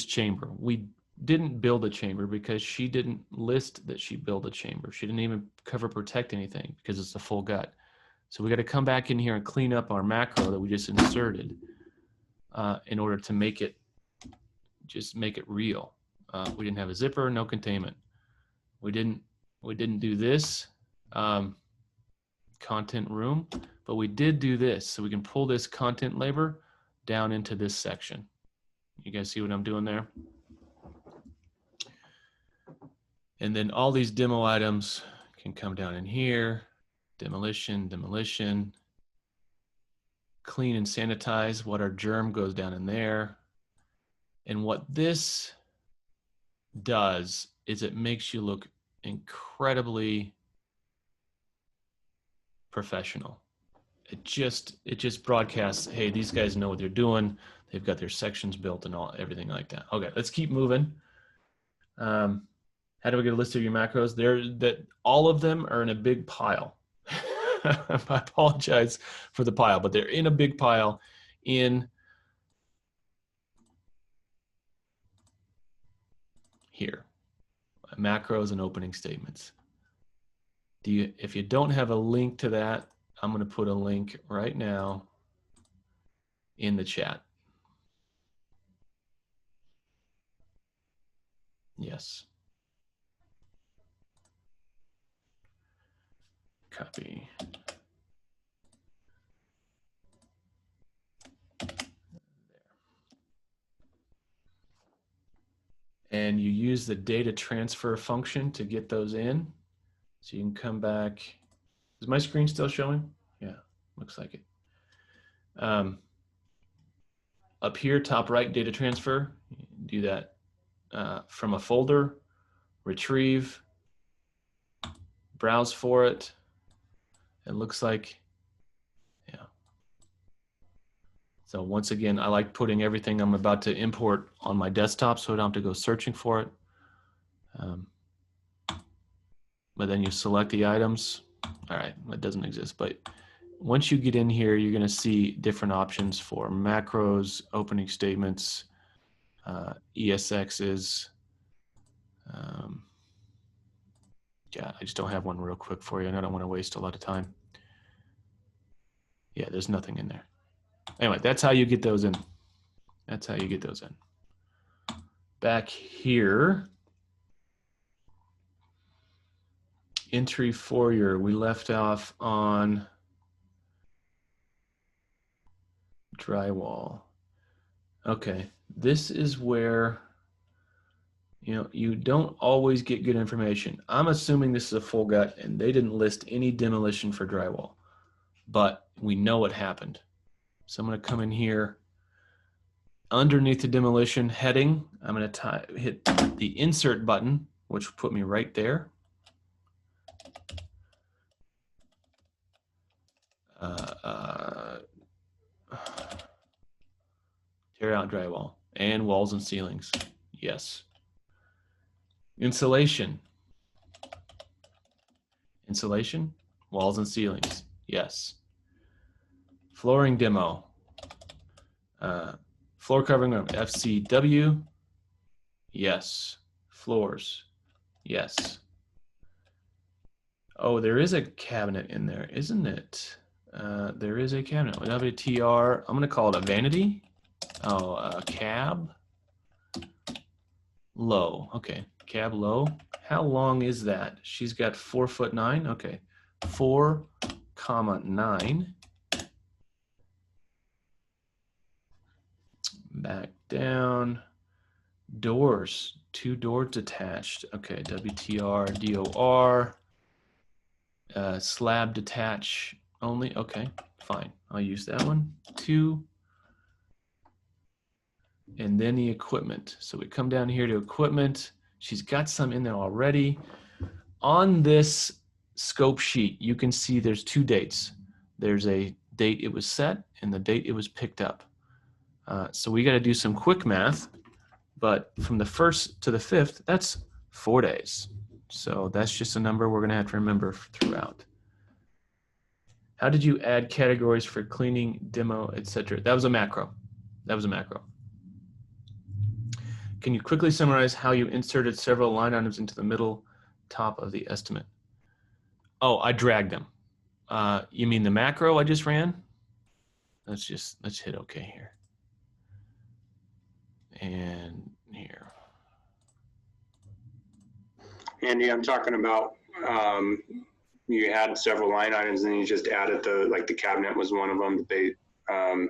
chamber. We didn't build a chamber because she didn't list that she built a chamber. She didn't even cover protect anything because it's a full gut. So we got to come back in here and clean up our macro that we just inserted in order to make it real. We didn't have a zipper, no containment. We didn't do this content room, but we did do this. So we can pull this content labor down into this section. You guys see what I'm doing there? And then all these demo items can come down in here. Demolition, demolition. Clean and sanitize. Water germ goes down in there. And what this does is it makes you look incredibly professional. It just broadcasts, hey, these guys know what they're doing. They've got their sections built and everything like that. Okay, let's keep moving. How do we get a list of your macros? All of them are in a big pile. I apologize for the pile, but they're in a big pile in here. Macros and opening statements. If you don't have a link to that, I'm going to put a link right now in the chat. Yes. Copy. And you use the data transfer function to get those in. So you can come back. Is my screen still showing? Yeah, looks like it. Up here, top right, data transfer. Do that from a folder, retrieve, browse for it. It looks like, yeah. So once again, I like putting everything I'm about to import on my desktop so I don't have to go searching for it. But then you select the items. All right, that doesn't exist, but once you get in here, you're going to see different options for macros, opening statements, ESXs. Yeah, I just don't have one real quick for you, and I don't want to waste a lot of time. Yeah, there's nothing in there. Anyway, that's how you get those in. That's how you get those in. Back here, entry foyer, we left off on drywall. Okay, this is where, you know, you don't always get good information. I'm assuming this is a full gut and they didn't list any demolition for drywall, but we know what happened. So I'm going to come in here underneath the demolition heading. I'm going to hit the insert button, which will put me right there. Tear out drywall and walls and ceilings. Yes. Insulation. Insulation, walls and ceilings. Yes. Flooring demo. Floor covering of FCW. Yes. Floors. Yes. Oh, there is a cabinet in there, isn't it? There is a cabinet. WTR. I'm going to call it a vanity. Oh, cab. Low. Okay. Cab low. How long is that? She's got 4'9". Okay. 4,9. Back down. Doors. 2 doors attached. Okay. WTR, DOR. Slab detach only. Okay. Fine. I'll use that one. 2. And then the equipment. So we come down here to equipment. She's got some in there already. On this scope sheet, you can see there's 2 dates. There's a date it was set and the date it was picked up. So we got to do some quick math, but from the 1st to the 5th, that's 4 days. So that's just a number we're going to have to remember throughout. How did you add categories for cleaning, demo, etc.? That was a macro. That was a macro. Can you quickly summarize how you inserted several line items into the middle top of the estimate? Oh, I dragged them. You mean the macro I just ran? Let's hit OK here. And here. Andy, I'm talking about you had several line items and you just added the cabinet was one of them that they can't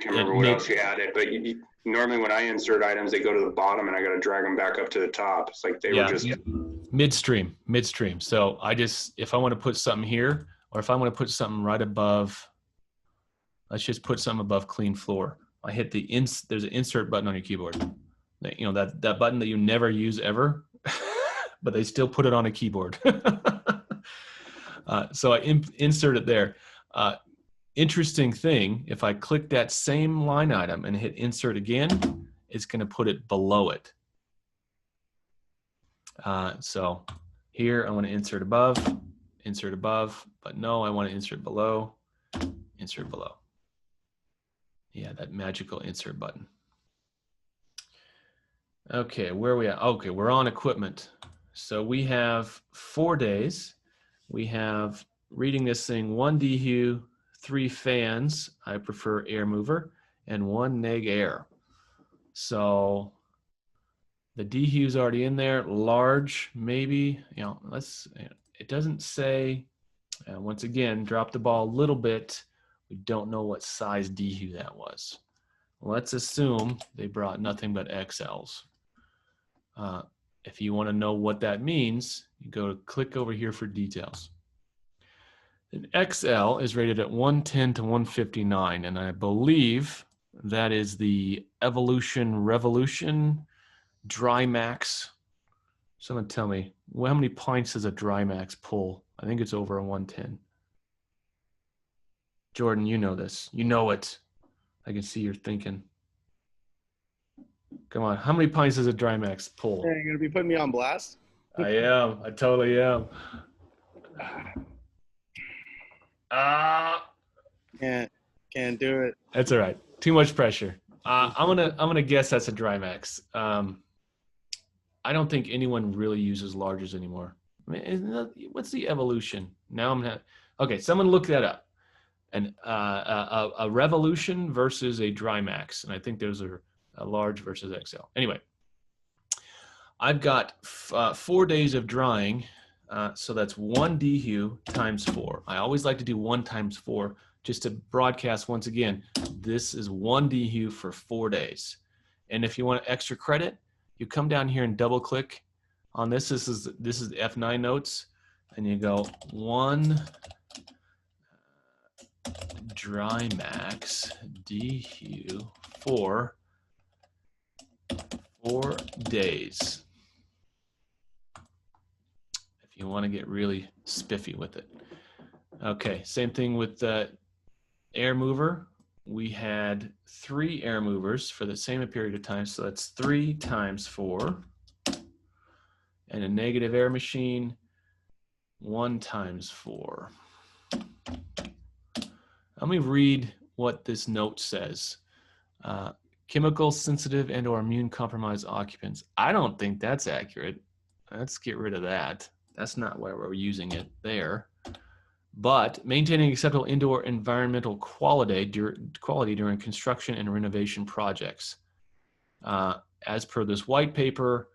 remember what else you added, but normally when I insert items, they go to the bottom and I got to drag them back up to the top. It's like they were just midstream. So if I want to put something here, or if I want to put something right above, let's just put something above clean floor. I hit there's an insert button on your keyboard. You know, that button that you never use ever, but they still put it on a keyboard. So I insert it there. Interesting thing, if I click that same line item and hit insert again, it's going to put it below it. So here I want to insert above, but no, I want to insert below, insert below. Yeah, that magical insert button. Okay, where are we at? Okay, we're on equipment. So we have 4 days. We have reading this thing, 1 DHU, 3 fans. I prefer air mover, and 1 neg air. So the DHU's already in there. Large, maybe. You know, it doesn't say. Once again, drop the ball a little bit. We don't know what size DHU that was. Let's assume they brought nothing but XLs. If you want to know what that means, you go to click over here for details. An XL is rated at 110 to 159, and I believe that is the Evolution Revolution Dry Max. Someone tell me, how many pints does a Dry Max pull? I think it's over a 110. Jordan, you know this. You know it. I can see you're thinking. Come on, how many pints does a Dry Max pull? You're going to be putting me on blast? I am. I totally am. Can't do it. That's all right. Too much pressure. I'm gonna guess that's a dry max. I don't think anyone really uses larges anymore. I mean, what's the evolution? Now I'm gonna. Okay, someone look that up. And a revolution versus a dry max, and I think those are a large versus XL. Anyway, I've got 4 days of drying, so that's 1 DHU times 4. I always like to do 1 times 4 just to broadcast once again. This is 1 DHU for 4 days, and if you want extra credit, you come down here and double click on this. This is the F9 notes, and you go 1 dry max DHU for 4 days. If you want to get really spiffy with it. Okay, same thing with the air mover. We had 3 air movers for the same period of time, so that's 3 times 4. And a negative air machine, 1 times 4. Let me read what this note says. Chemical sensitive and or immune compromised occupants. I don't think that's accurate. Let's get rid of that. That's not why we're using it there. But maintaining acceptable indoor environmental quality during construction and renovation projects. As per this white paper,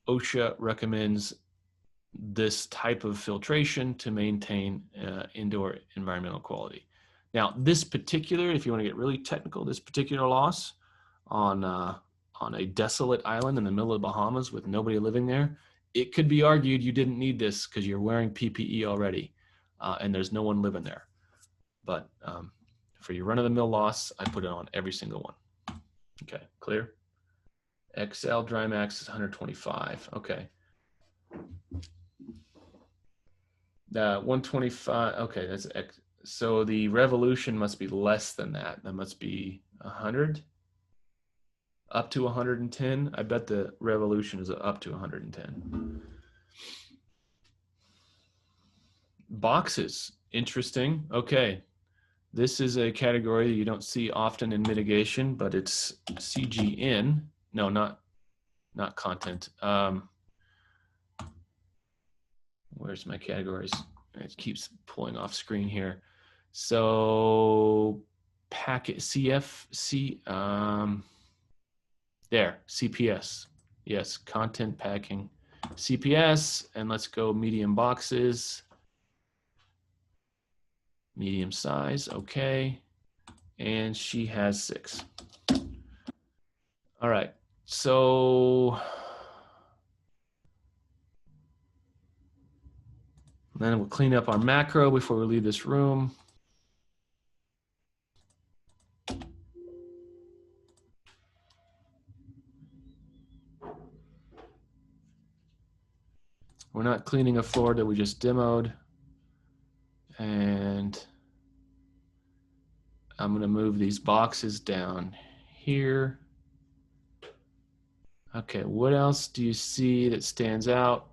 OSHA recommends this type of filtration to maintain indoor environmental quality. Now, this particular, if you want to get really technical, this particular loss on a desolate island in the middle of the Bahamas with nobody living there, it could be argued you didn't need this because you're wearing PPE already and there's no one living there. But for your run-of-the-mill loss, I put it on every single one. Okay, clear? XL dry max is 125. Okay. 125. Okay, that's X. So the revolution must be less than that. That must be 100, up to 110. I bet the revolution is up to 110. Boxes, interesting. Okay, this is a category that you don't see often in mitigation, but it's CGN. No, not content. Where's my categories? It keeps pulling off screen here. So packet CFC, there, CPS. Yes, content packing, CPS, and let's go medium boxes. Medium size, okay. And she has 6. All right, so then we'll clean up our macro before we leave this room. We're not cleaning a floor that we just demoed. And I'm going to move these boxes down here. Okay, what else do you see that stands out?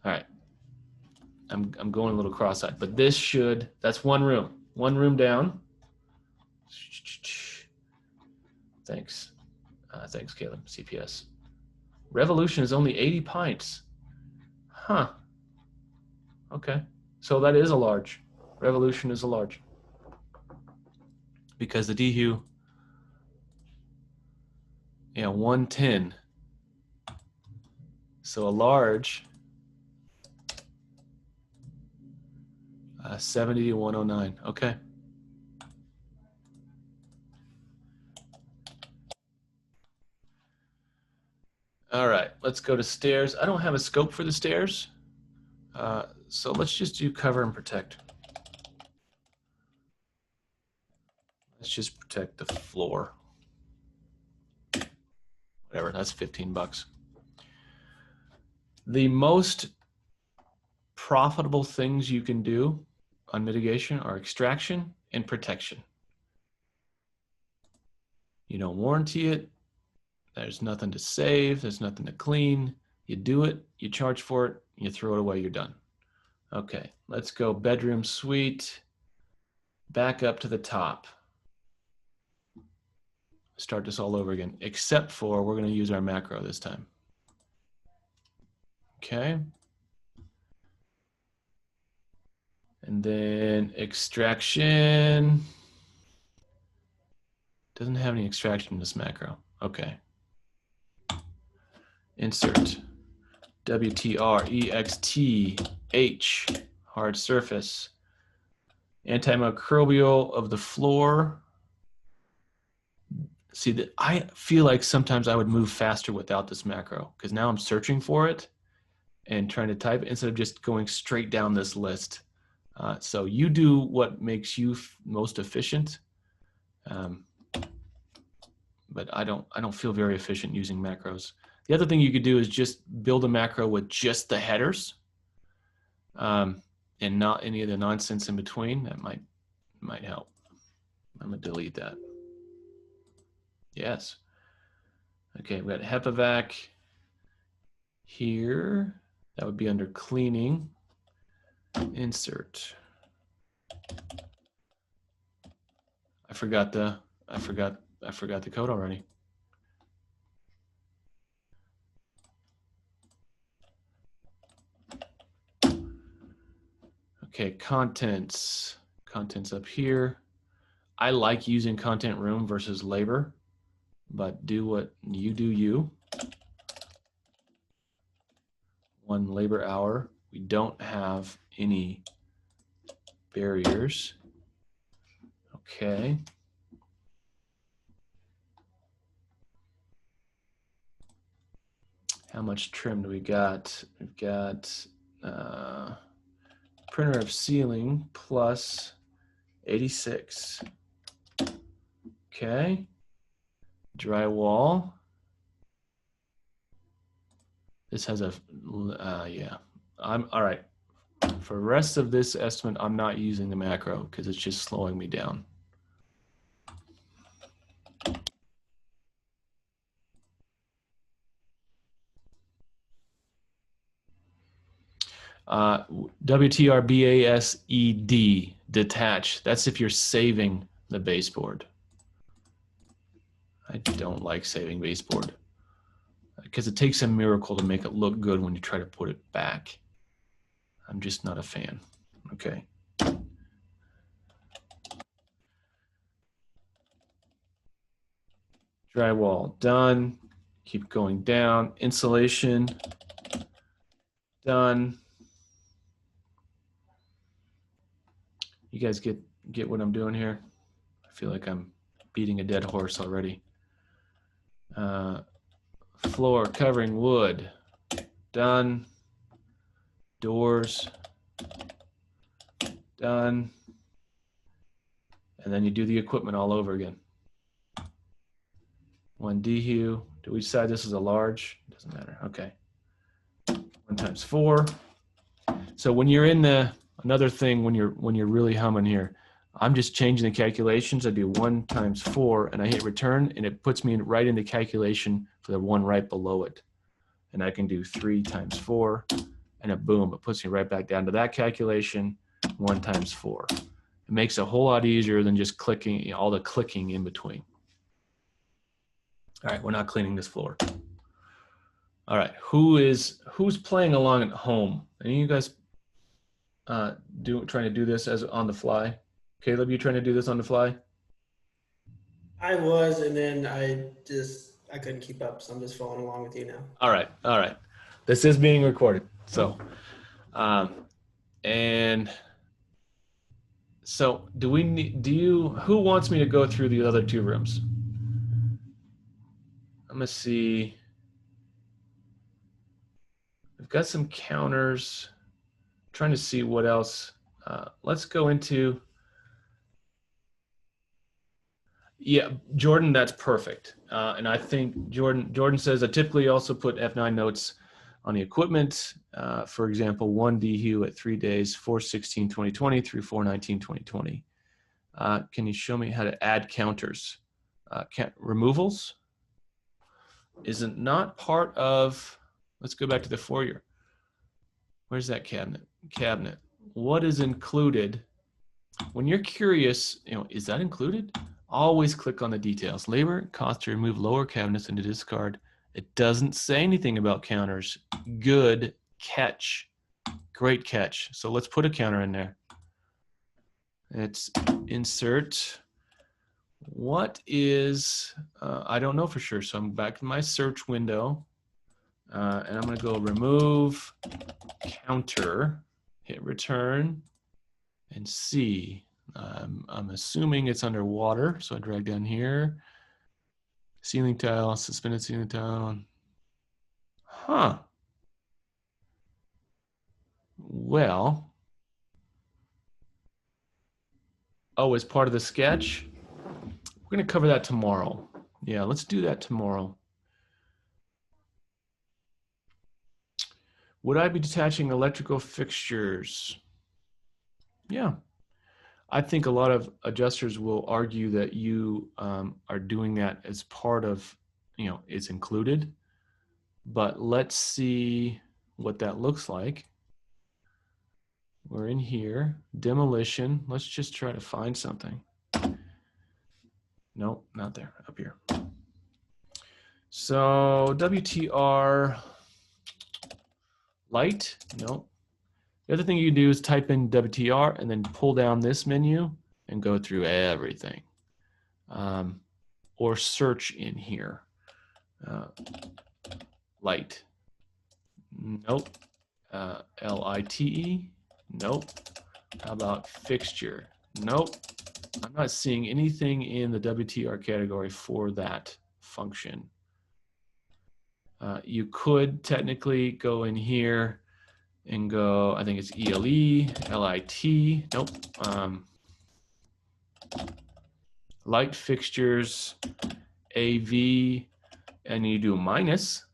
All right, I'm going a little cross-eyed, but this should, that's one room down. Thanks. Thanks, Caleb, CPS. Revolution is only 80 pints. Huh. Okay, so that is a large. Revolution is a large. Because the DHU, 110. So a large, 70 to 109. Okay. All right, let's go to stairs. I don't have a scope for the stairs, so let's just do cover and protect. Let's just protect the floor. Whatever, that's 15 bucks. The most profitable things you can do on mitigation are extraction and protection. You don't warranty it. There's nothing to save. There's nothing to clean. You do it. You charge for it. You throw it away, you're done. Okay, let's go bedroom suite, back up to the top. Start this all over again, except for we're going to use our macro this time. Okay. And then extraction. Doesn't have any extraction in this macro. Okay. Insert. WTREXTH, hard surface. Antimicrobial of the floor. See, that I feel like sometimes I would move faster without this macro because now I'm searching for it and trying to type instead of just going straight down this list. So you do what makes you most efficient, but I don't feel very efficient using macros. The other thing you could do is just build a macro with just the headers and not any of the nonsense in between. That might help. I'm gonna delete that. Yes. Okay, we got HEPA-vac here. That would be under cleaning. Insert. I forgot the code already. Okay, contents up here. I like using content room versus labor, but do what you do you. 1 labor hour. We don't have any barriers. Okay. How much trim do we got? We've got printer of ceiling plus 86. Okay. Drywall. This has a, yeah. I'm all right. For the rest of this estimate, I'm not using the macro because it's just slowing me down. WTRBASED, detach. That's if you're saving the baseboard. I don't like saving baseboard because it takes a miracle to make it look good when you try to put it back. I'm just not a fan. Okay. Drywall done. Keep going down. Insulation done. You guys get what I'm doing here? I feel like I'm beating a dead horse already. Floor covering wood done. Doors done. And then you do the equipment all over again. 1 DHU. Do we decide this is a large? Doesn't matter. Okay. 1 times 4. So when you're in the, another thing when you're really humming here, I'm just changing the calculations. I do 1 times 4 and I hit return and it puts me right in the calculation for the one right below it. And I can do 3 times 4 and a boom, it puts me right back down to that calculation, 1 times 4. It makes it a whole lot easier than just clicking, you know, all the clicking in between. All right, we're not cleaning this floor. All right, who's playing along at home? Any of you guys trying to do this as on the fly? Caleb, you trying to do this on the fly? I was, and then I couldn't keep up, so I'm just following along with you now. All right, all right. This is being recorded, so and so do we need? Who wants me to go through the other 2 rooms? I'm gonna see. We've got some counters. I'm trying to see what else. Let's go into. Yeah, Jordan, that's perfect. And I think Jordan says I typically also put F9 notes on the equipment. For example, 1 DHU at 3 days, 4/16/2020 through 4/19/2020. Can you show me how to add counters? Removals? Is it not part of, let's go back to the 4-year. Where's that cabinet? Cabinet. What is included? When you're curious, is that included? Always click on the details. Labor cost to remove lower cabinets and to discard. It doesn't say anything about counters. Good catch. Great catch. So let's put a counter in there. Let's insert. What is, I don't know for sure. So I'm back to my search window. And I'm going to go remove counter, hit return, and see. I'm assuming it's underwater. So I drag down here. Ceiling tile, suspended ceiling tile. Huh. Well. Oh, as part of the sketch? We're going to cover that tomorrow. Yeah, let's do that tomorrow. Would I be detaching electrical fixtures? Yeah. I think a lot of adjusters will argue that you are doing that as part of, it's included. But let's see what that looks like. We're in here, demolition. Let's just try to find something. Nope, not there, up here. So WTR light, nope. The other thing you can do is type in WTR and then pull down this menu and go through everything. Or search in here. Light, nope. LITE, nope. How about fixture? Nope. I'm not seeing anything in the WTR category for that function. You could technically go in here and go, I think it's ELE, LIT, nope. Light fixtures, AV, and you do a minus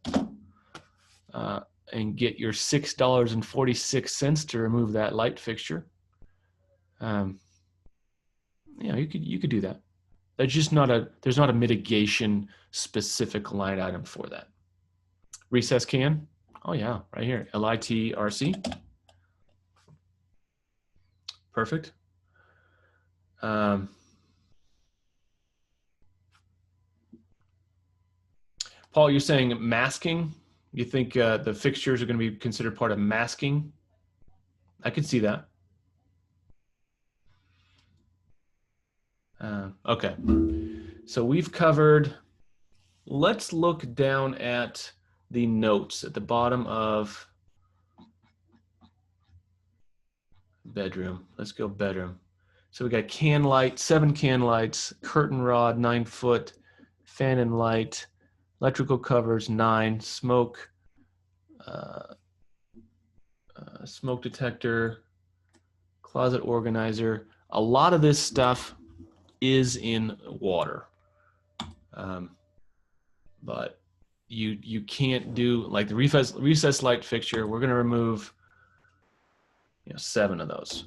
and get your $6.46 to remove that light fixture. You could do that. There's just not a mitigation specific line item for that. Recess can, oh yeah, right here, LITRC. Perfect. Paul, you're saying masking? You think the fixtures are going to be considered part of masking? I could see that. Okay, so we've covered, let's look down at the notes at the bottom of bedroom. Let's go bedroom. So we got can light, 7 can lights, curtain rod, 9 foot, fan and light, electrical covers, 9, smoke, smoke detector, closet organizer. A lot of this stuff is in water, but you can't do like the recess light fixture. We're going to remove 7 of those.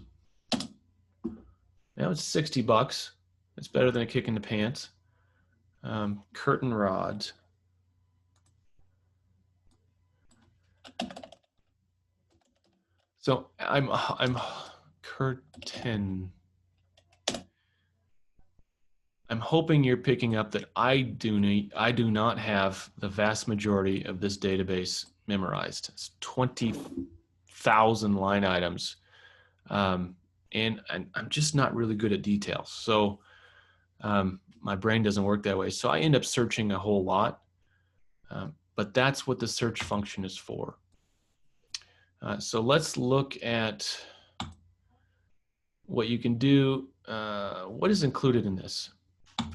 Now it's $60. It's better than a kick in the pants. Curtain rods. So I'm curtain. I'm hoping you're picking up that I do not have the vast majority of this database memorized. It's 20,000 line items. And I'm just not really good at details. So my brain doesn't work that way. So I end up searching a whole lot. But that's what the search function is for. So let's look at what you can do. What is included in this?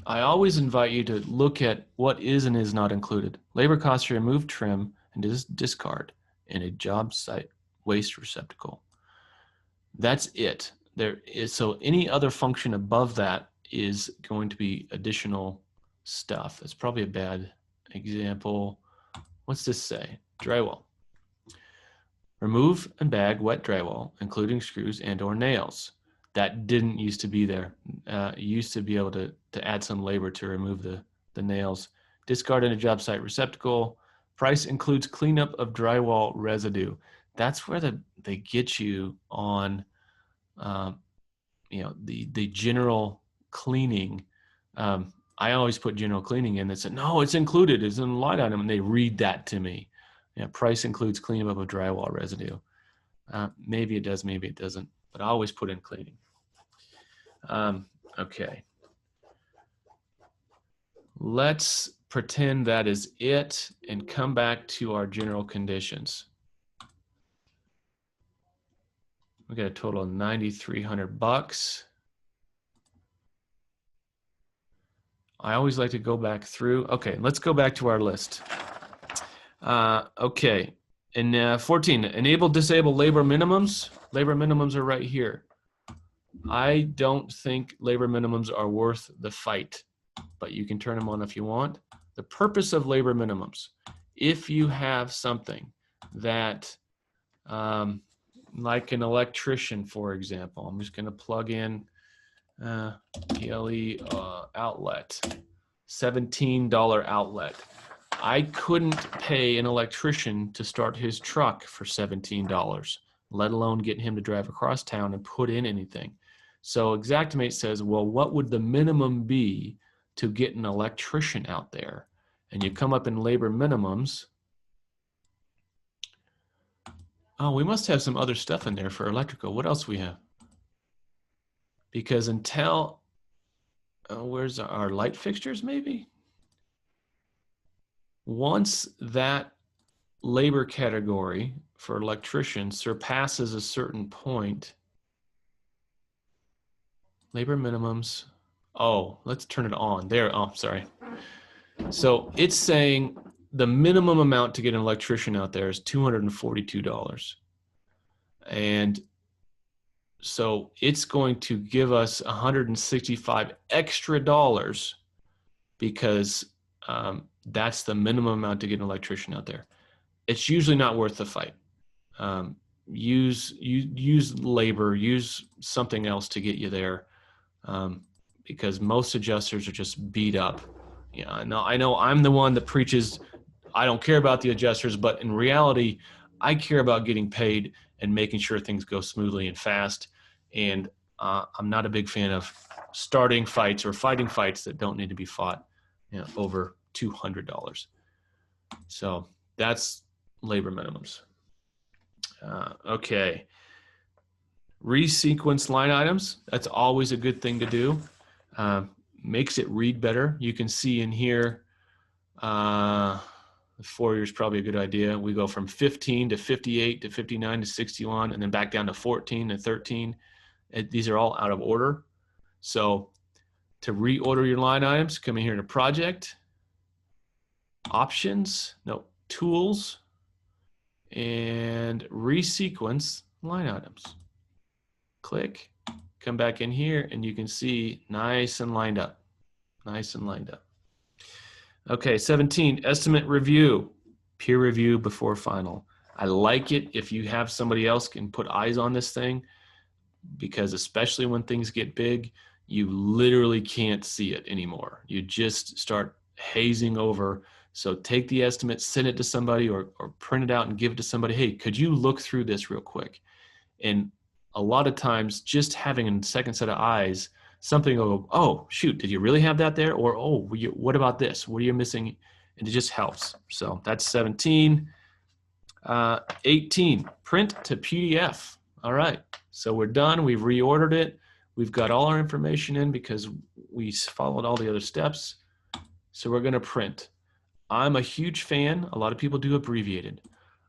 I always invite you to look at what is and is not included. Labor costs to remove, trim, and discard in a job site waste receptacle. That's it. So any other function above that is going to be additional stuff. That's probably a bad example. What's this say? Drywall. Remove and bag wet drywall, including screws and or nails. That didn't used to be there. You used to be able to add some labor to remove the nails. Discard in a job site receptacle. Price includes cleanup of drywall residue. that's where they get you on, the general cleaning. I always put general cleaning in. They said, no, it's included. It's in the line item. And they read that to me. Price includes cleaning up of drywall residue. Maybe it does, maybe it doesn't. But I always put in cleaning. Okay. Let's pretend that is it and come back to our general conditions. We got a total of $9,300. I always like to go back through. Okay, let's go back to our list. Okay, in 14, enable, disable labor minimums. Labor minimums are right here. I don't think labor minimums are worth the fight, but you can turn them on if you want. The purpose of labor minimums, if you have something that, like an electrician, for example, I'm just going to plug in PLE outlet, $17 outlet. I couldn't pay an electrician to start his truck for $17, let alone get him to drive across town and put in anything. So Xactimate says, well, what would the minimum be to get an electrician out there? And you come up in labor minimums. Oh, we must have some other stuff in there for electrical. What else we have? Because until, where's our light fixtures maybe? Once that labor category for electricians surpasses a certain point, labor minimums, oh, let's turn it on. There, oh, sorry. So it's saying the minimum amount to get an electrician out there is $242. And so it's going to give us $165 extra because that's the minimum amount to get an electrician out there. It's usually not worth the fight. Use labor, use something else to get you there, because most adjusters are just beat up. Yeah, I know I'm the one that preaches I don't care about the adjusters, but in reality, I care about getting paid and making sure things go smoothly and fast. And I'm not a big fan of starting fights or fighting fights that don't need to be fought, over $200. So that's labor minimums. Okay. Resequence line items. That's always a good thing to do. Makes it read better. You can see in here, 4 years probably a good idea. We go from 15 to 58 to 59 to 61, and then back down to 14 to 13. These are all out of order. So to reorder your line items, come in here to project, options, no, tools, and resequence line items. Click, come back in here, and you can see nice and lined up. Nice and lined up. Okay, 17, estimate review, peer review before final. I like it if you have somebody else can put eyes on this thing, because especially when things get big, you literally can't see it anymore. You just start hazing over. So take the estimate, send it to somebody, or print it out and give it to somebody. Hey, could you look through this real quick? And a lot of times just having a second set of eyes, something will go, oh, shoot, did you really have that there? Or, oh, what about this? What are you missing? And it just helps. So that's 17. 18, print to PDF. All right, so we're done. We've reordered it. We've got all our information in because we followed all the other steps. So we're going to print. I'm a huge fan. A lot of people do abbreviated.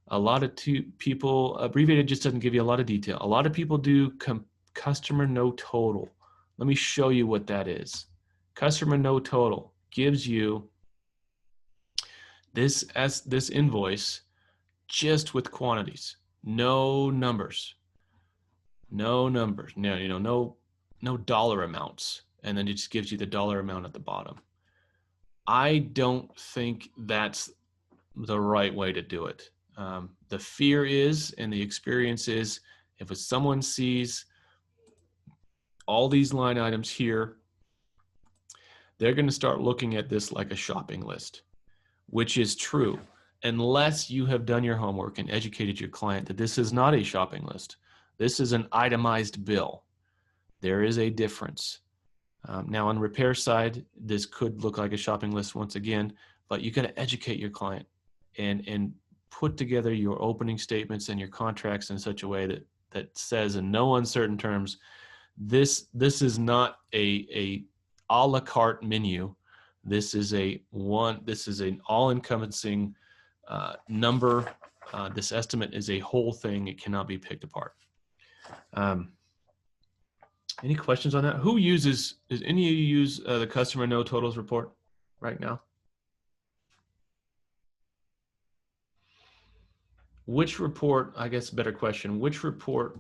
A lot of people, abbreviated just doesn't give you a lot of detail. A lot of people do customer no total. Let me show you what that is. Customer no total gives you this invoice just with quantities, no numbers, no dollar amounts, and then it just gives you the dollar amount at the bottom. I don't think that's the right way to do it. The fear is, and the experience is, if someone sees all these line items here, they're going to start looking at this like a shopping list, which is true. unless you have done your homework and educated your client that this is not a shopping list. This is an itemized bill. There is a difference. Now on the repair side, this could look like a shopping list once again, but you got to educate your client and put together your opening statements and your contracts in such a way that says in no uncertain terms, this is not a la carte menu. This is an all-encompassing number. This estimate is a whole thing. It cannot be picked apart. Any questions on that? Does any of you use the customer no totals report right now? Which report, I guess better question, which report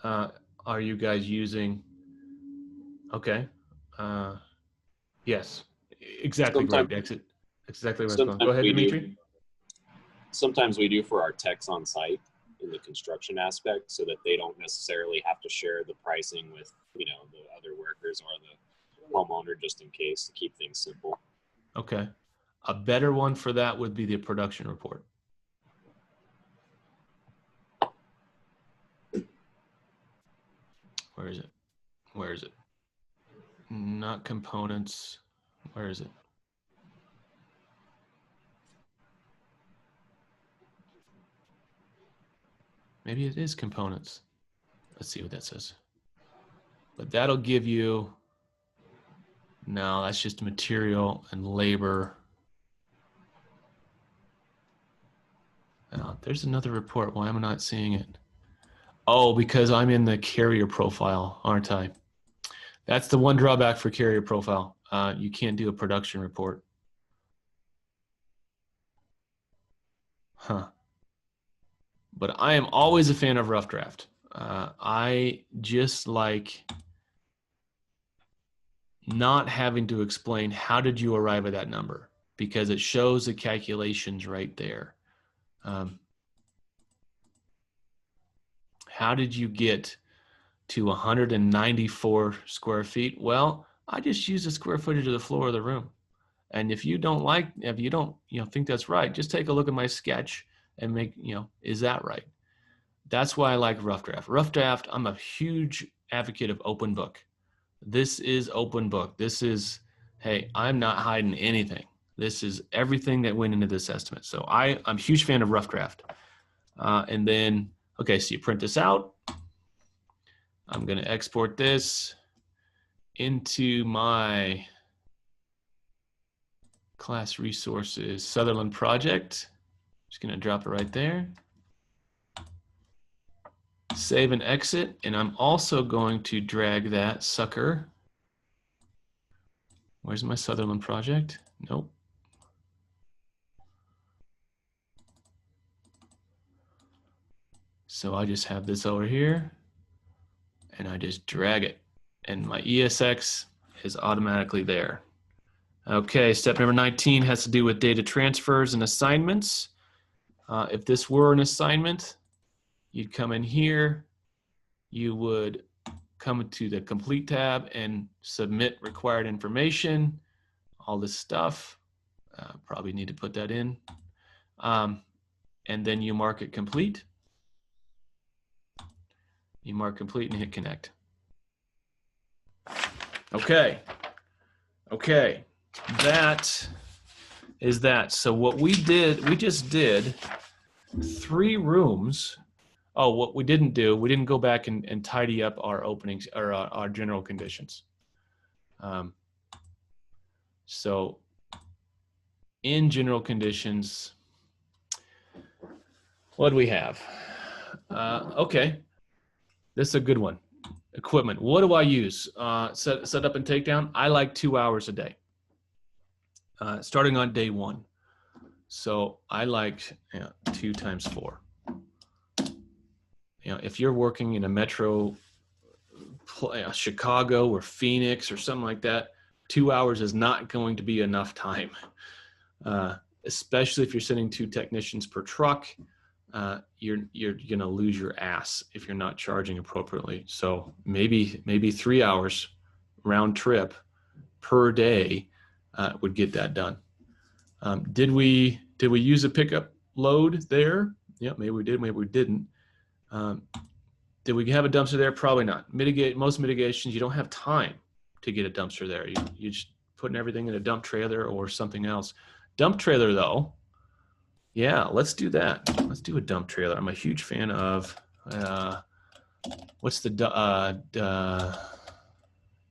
are you guys using? Okay. Yes, exactly right. That's exactly where it's going. Go ahead, Dimitri. Sometimes we do for our techs on site in the construction aspect so that they don't necessarily have to share the pricing with, the other workers or the homeowner, just in case, to keep things simple. Okay. A better one for that would be the production report. Where is it? Where is it? Not components. Where is it? Maybe it is components. Let's see what that says. But that'll give you, no, that's just material and labor. There's another report. Why am I not seeing it? Oh, because I'm in the carrier profile, aren't I? That's the one drawback for carrier profile. You can't do a production report. Huh. But I am always a fan of rough draft. I just like not having to explain how did you arrive at that number, because it shows the calculations right there. How did you get to 194 square feet? Well, I just use the square footage of the floor of the room. And if you don't think that's right, just take a look at my sketch and make, is that right? That's why I like rough draft. Rough draft, I'm a huge advocate of open book. This is open book. This is, hey, I'm not hiding anything. This is everything that went into this estimate. So I'm a huge fan of rough draft. And then, okay, so you print this out. I'm going to export this into my class resources Sutherland project. Just going to drop it right there. Save and exit. And I'm also going to drag that sucker. Where's my Sutherland project? Nope. So I just have this over here and I just drag it and my ESX is automatically there. Okay, step number 19 has to do with data transfers and assignments. If this were an assignment, you'd come in here, you would come to the complete tab and submit required information, all this stuff. Probably need to put that in. And then you mark it complete. You mark complete and hit connect. Okay. Okay. That is that. So what we just did 3 rooms. Oh, what we didn't do, we didn't go back and tidy up our openings or our general conditions. So in general conditions, what do we have? Okay. This is a good one. Equipment. What do I use? Set up and takedown. I like 2 hours a day, starting on day 1. So I like 2 times 4. If you're working in a metro, Chicago or Phoenix or something like that, 2 hours is not going to be enough time, especially if you're sending 2 technicians per truck. You're going to lose your ass if you're not charging appropriately. So maybe 3 hours round trip per day would get that done. Did we Did we use a pickup load there? Yeah, maybe we did, maybe we didn't. Did we have a dumpster there? Probably not. Most mitigations, you don't have time to get a dumpster there. You just putting everything in a dump trailer or something else. Dump trailer though, yeah, let's do that. Let's do a dump trailer. I'm a huge fan of, what's the,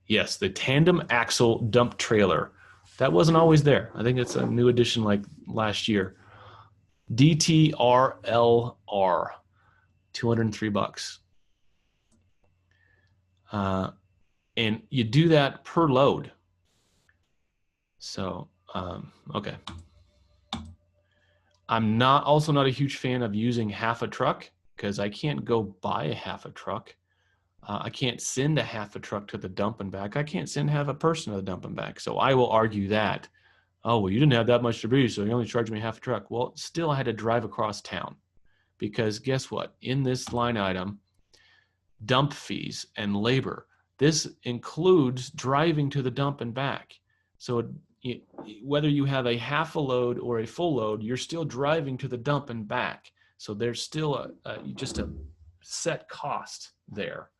yes, the tandem axle dump trailer. That wasn't always there. I think it's a new addition like last year. DTRLR, $203. And you do that per load. So, okay. I'm also not a huge fan of using half a truck because I can't go buy a half a truck. I can't send a half a truck to the dump and back. I can't send half a person to the dump and back. So I will argue that, oh, well, you didn't have that much debris, so you only charged me half a truck. Well, still I had to drive across town because guess what? In this line item, dump fees and labor, this includes driving to the dump and back. So whether you have a half a load or a full load, you're still driving to the dump and back. So there's still just a set cost there,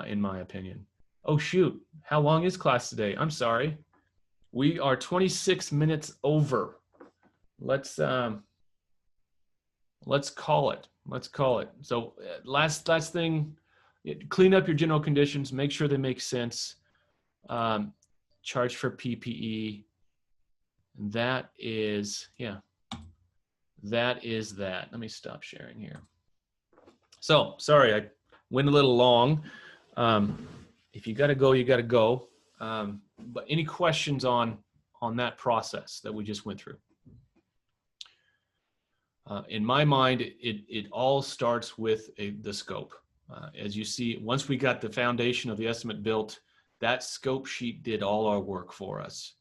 in my opinion. Oh shoot, how long is class today? I'm sorry. We are 26 minutes over. Let's call it. Let's call it. So last thing, clean up your general conditions, make sure they make sense. Charge for PPE. That is, yeah, that is that. Let me stop sharing here. So, sorry, I went a little long. If you got to go, you got to go. But any questions on that process that we just went through? In my mind, it all starts with the scope. As you see, once we got the foundation of the estimate built, that scope sheet did all our work for us.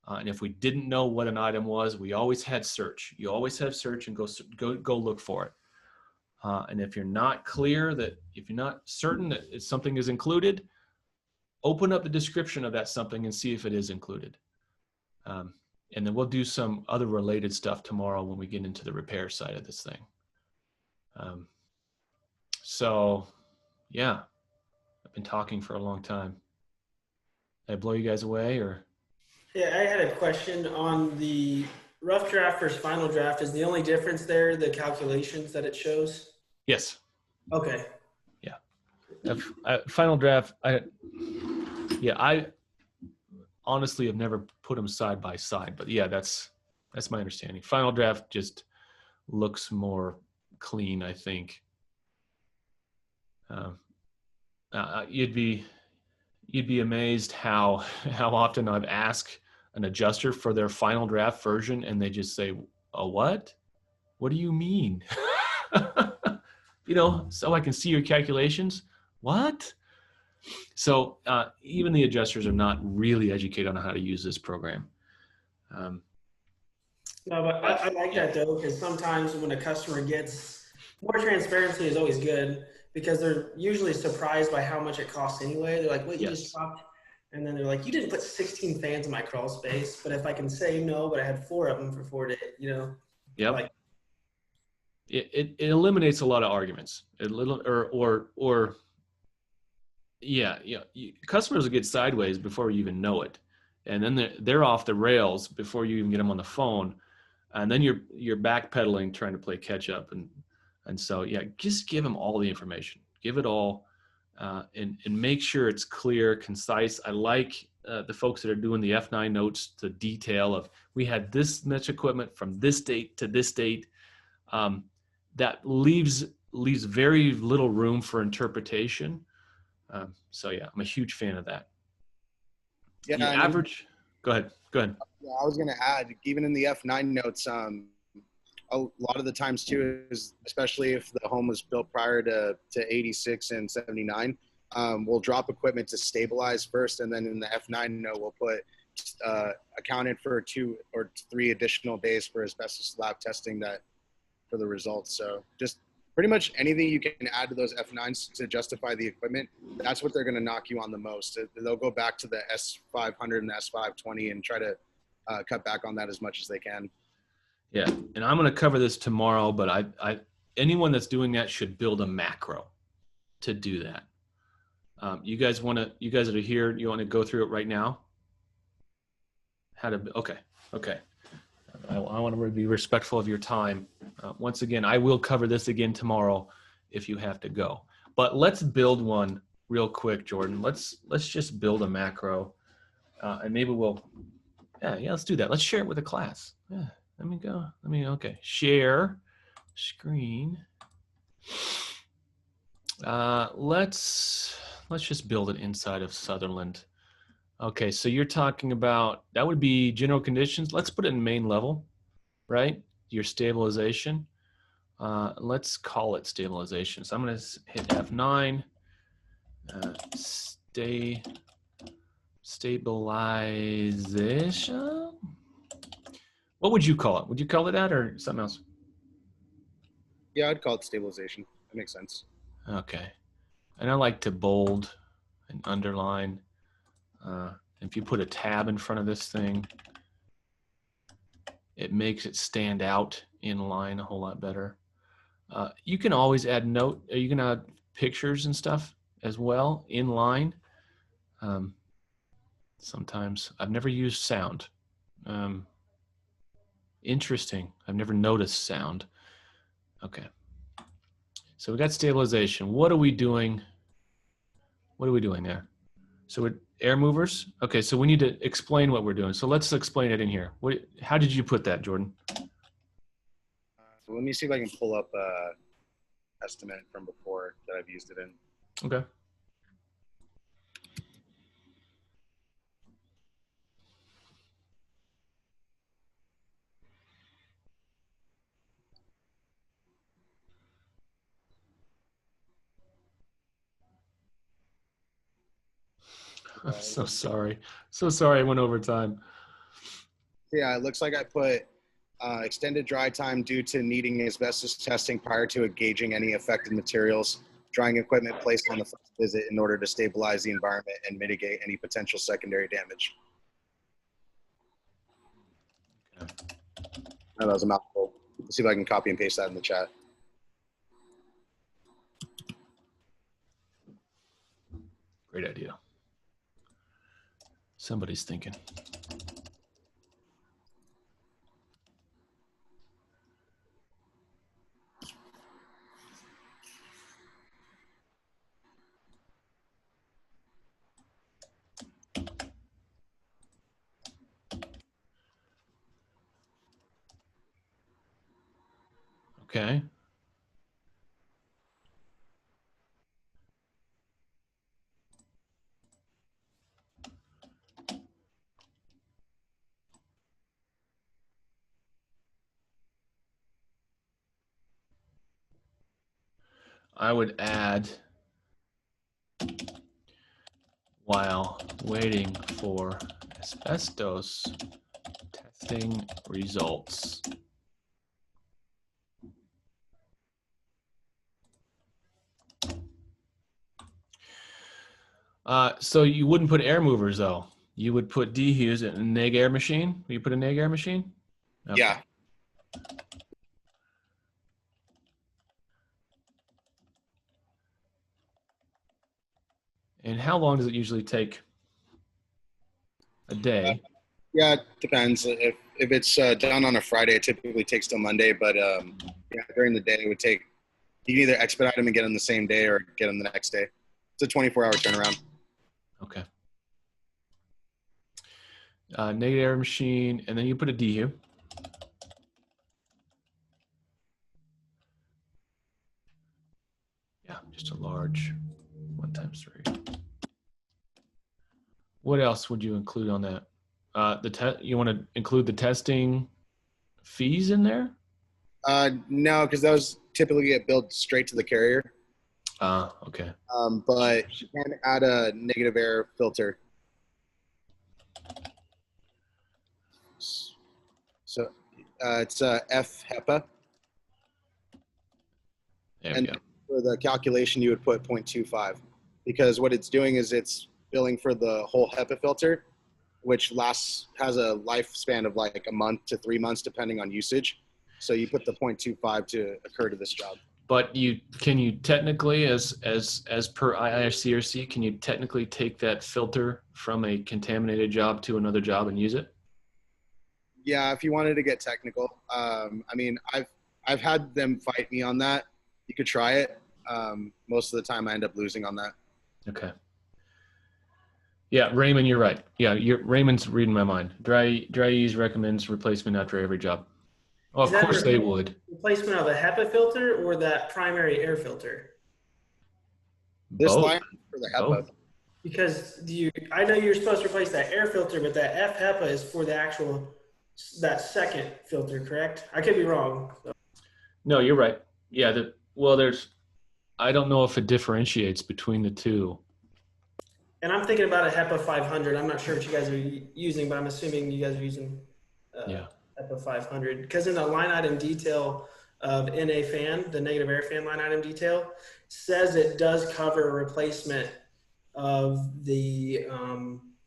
And if we didn't know what an item was, we always had search. You always have search and go look for it. And if you're not clear if you're not certain that something is included, open up the description of that something and see if it is included. And then we'll do some other related stuff tomorrow when we get into the repair side of this thing. So yeah, I've been talking for a long time. Did I blow you guys away or? Yeah, I had a question on the rough draft versus final draft. Is the only difference there the calculations that it shows? Yes. Okay. Yeah. Final draft, I honestly have never put them side by side, but yeah, that's my understanding. Final draft just looks more clean, I think. You'd be amazed how often I've asked an adjuster for their final draft version and they just say, "A what? What do you mean?" So I can see your calculations. What? So even the adjusters are not really educated on how to use this program. No, but I like that though, because sometimes when a customer gets more transparency is always good because they're usually surprised by how much it costs anyway. They're like, "Wait, you just talked," and then they're like, "You didn't put 16 fans in my crawl space." But if I can say no, but I had 4 of them for 4 days, Yep. Like, it eliminates a lot of arguments. Customers will get sideways before you even know it, and then they're off the rails before you even get them on the phone, and then you're backpedaling trying to play catch up, and so yeah, just give them all the information, give it all, and make sure it's clear, concise. I like the folks that are doing the F9 notes to detail of we had this much equipment from this date to this date. That leaves very little room for interpretation. So yeah, I'm a huge fan of that. Yeah, the average. Go ahead. Yeah, I was going to add, even in the F9 notes, a lot of the times too, is especially if the home was built prior to 86 and 79, we'll drop equipment to stabilize first, and then in the F9 note we'll put accounted for 2 or 3 additional days for asbestos lab testing for the results. So just pretty much anything you can add to those F9s to justify the equipment, that's what they're going to knock you on the most. They'll go back to the S500 and the S520 and try to cut back on that as much as they can. Yeah, and I'm going to cover this tomorrow, but anyone that's doing that should build a macro to do that. You guys that are here, you want to go through it right now? Okay. I want to be respectful of your time. Once again, I will cover this again tomorrow if you have to go. But let's build one real quick, Jordan. Let's just build a macro, and maybe let's do that. Let's share it with the class. Yeah, okay. Share screen. Let's just build it inside of Sutherland. Okay, so you're talking about, that would be general conditions. Let's put it in main level, right? Your stabilization. Let's call it stabilization. So I'm going to hit F9. Stabilization. What would you call it? Would you call it that or something else? Yeah, I'd call it stabilization. That makes sense. Okay. And I like to bold and underline. If you put a tab in front of this thing, it makes it stand out in line a whole lot better. You can always add you can add pictures and stuff as well in line. Sometimes I've never used sound. Interesting. I've never noticed sound. Okay. So we got stabilization. What are we doing? What are we doing there? So air movers. Okay. So we need to explain what we're doing. So let's explain it in here. How did you put that, Jordan? So let me see if I can pull up estimate from before that I've used it in. Okay. I'm so sorry. So sorry I went over time. Yeah, it looks like I put extended dry time due to needing asbestos testing prior to engaging any affected materials. Drying equipment placed on the first visit in order to stabilize the environment and mitigate any potential secondary damage. Okay. That was a mouthful. Let's see if I can copy and paste that in the chat. Great idea. Somebody's thinking. Okay. I would add, while waiting for asbestos testing results. So you wouldn't put air movers though. You would put dehues in a neg air machine. Will you put a neg air machine? Okay. Yeah. And how long does it usually take? A day. Yeah, it depends. If it's done on a Friday, it typically takes till Monday. But yeah, during the day, it would take. You can either expedite them and get them the same day, or get them the next day. It's a 24-hour turnaround. Okay. Negative air machine, and then you put a dehu. Yeah, just a large 1x3. What else would you include on that? You want to include the testing fees in there? No, because those typically get billed straight to the carrier. Okay. But you can add a negative air filter. So it's F HEPA. There and we go. For the calculation, you would put 0.25 because what it's doing is it's billing for the whole HEPA filter. which has a lifespan of like a month to 3 months, depending on usage. So you put the 0.25 to occur to this job. But can you technically, as per IICRC, can you technically take that filter from a contaminated job to another job and use it? Yeah, if you wanted to get technical. I mean, I've had them fight me on that. You could try it. Most of the time I end up losing on that. Okay. Yeah, Raymond, you're right. Yeah, Raymond's reading my mind. Dry Ease recommends replacement after every job. Oh, of course they would. Replacement of a HEPA filter or that primary air filter? This Both. line for the HEPA. Both. Because I know you're supposed to replace that air filter, but that FHEPA is for that second filter, correct? I could be wrong. So. No, you're right. Yeah, I don't know if it differentiates between the two. And I'm thinking about a HEPA 500. I'm not sure what you guys are using, but I'm assuming you guys are using HEPA 500. Because in the line item detail of NA fan, the negative air fan line item detail, says it does cover a replacement of the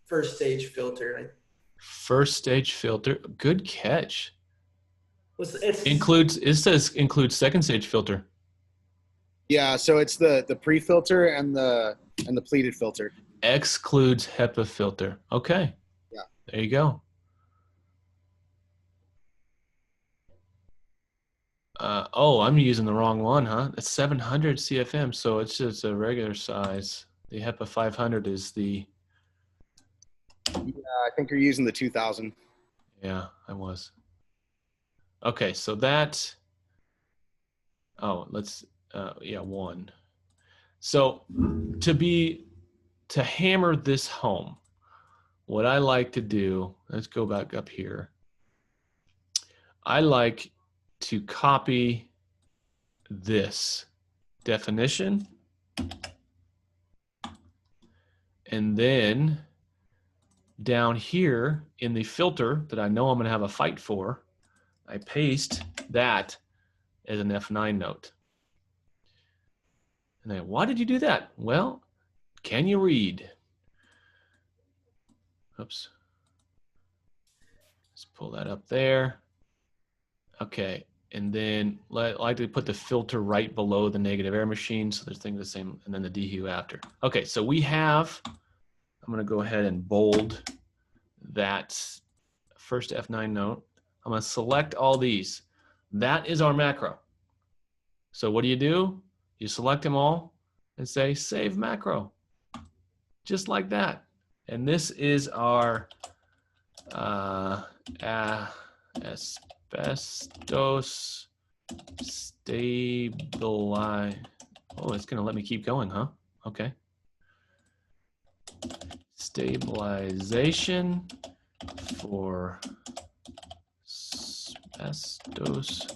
first stage filter. First stage filter. Good catch. It says includes second stage filter. Yeah, so it's the pre-filter and the pleated filter. Excludes HEPA filter. Okay. Yeah. There you go. I'm using the wrong one, huh? It's 700 CFM, so it's just a regular size. The HEPA 500 is the... Yeah, I think you're using the 2000. Yeah, I was. Okay, so that... Oh, let's... one. So to hammer this home, what I like to do, let's go back up here. I like to copy this definition and then down here in the filter that I know I'm going to have a fight for, I paste that as an F9 note. And then, why did you do that? Well, can you read? Oops. Let's pull that up there. Okay, and then I like to put the filter right below the negative air machine, so there's things the same, and then the DHU after. Okay, so we have, I'm gonna go ahead and bold that first F9 note. I'm gonna select all these. That is our macro. So what do? You select them all and say save macro, just like that. And this is our asbestos stabilize. Oh, it's gonna let me keep going, huh? Okay. Stabilization for asbestos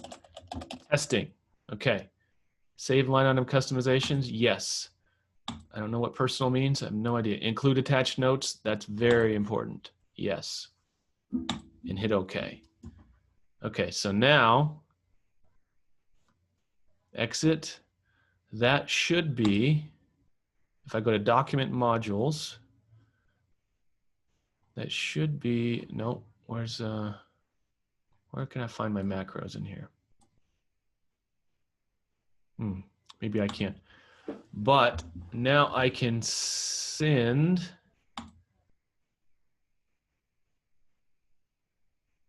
testing. Okay. Save line item customizations. Yes. I don't know what personal means. I have no idea. Include attached notes. That's very important. Yes. And hit OK. Okay, so now exit. That should be, if I go to document modules, that should be, no, where can I find my macros in here? Maybe I can't. But now I can send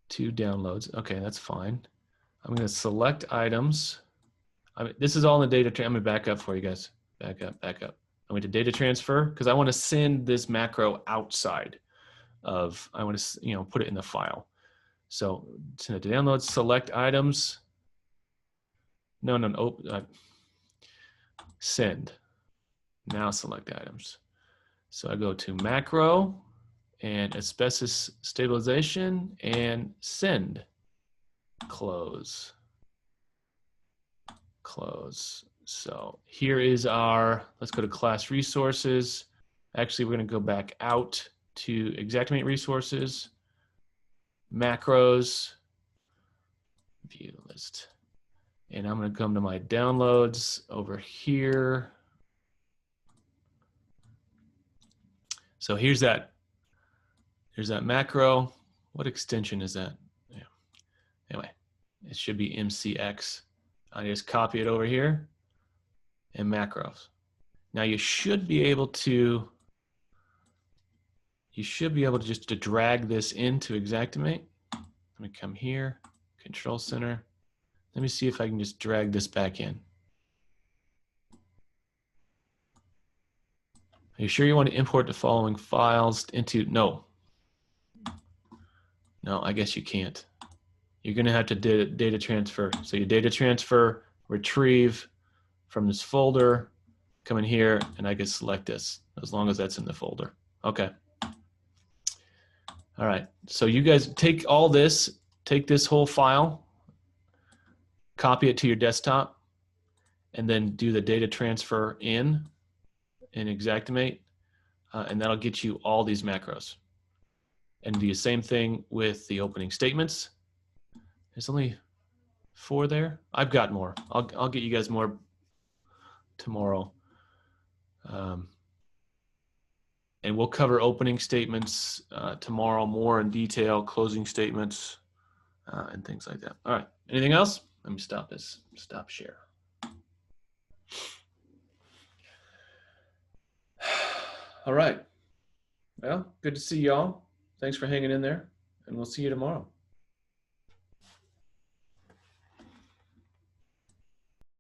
two downloads. Okay, that's fine. I'm going to select items. This is all in the data. I'm going to back up for you guys. Back up. I went to data transfer because I want to send this macro outside of, I want to, put it in the file. So send it to downloads, select items. Send. Now select items. So I go to macro and asbestos stabilization and send. Close. So here is let's go to class resources. Actually, we're going to go back out to Xactimate resources, macros, view list. And I'm going to come to my downloads over here. So here's that Here's that macro. What extension is that? Yeah. Anyway, it should be MCX. I just copy it over here and macros. Now you should be able to just to drag this into Xactimate. Let me come here, Control Center. Let me see if I can just drag this back in. Are you sure you want to import the following files into, no, I guess you can't. You're gonna have to data transfer. So you data transfer, retrieve from this folder, come in here, and I can select this as long as that's in the folder. Okay. All right, so you guys take all this, take this whole file, copy it to your desktop, and then do the data transfer in Xactimate, and that'll get you all these macros. And do the same thing with the opening statements. There's only 4 there. I've got more. I'll get you guys more tomorrow. And we'll cover opening statements tomorrow more in detail, closing statements, and things like that. All right, anything else? Let me stop this, stop share. All right, well, good to see y'all. Thanks for hanging in there, and we'll see you tomorrow.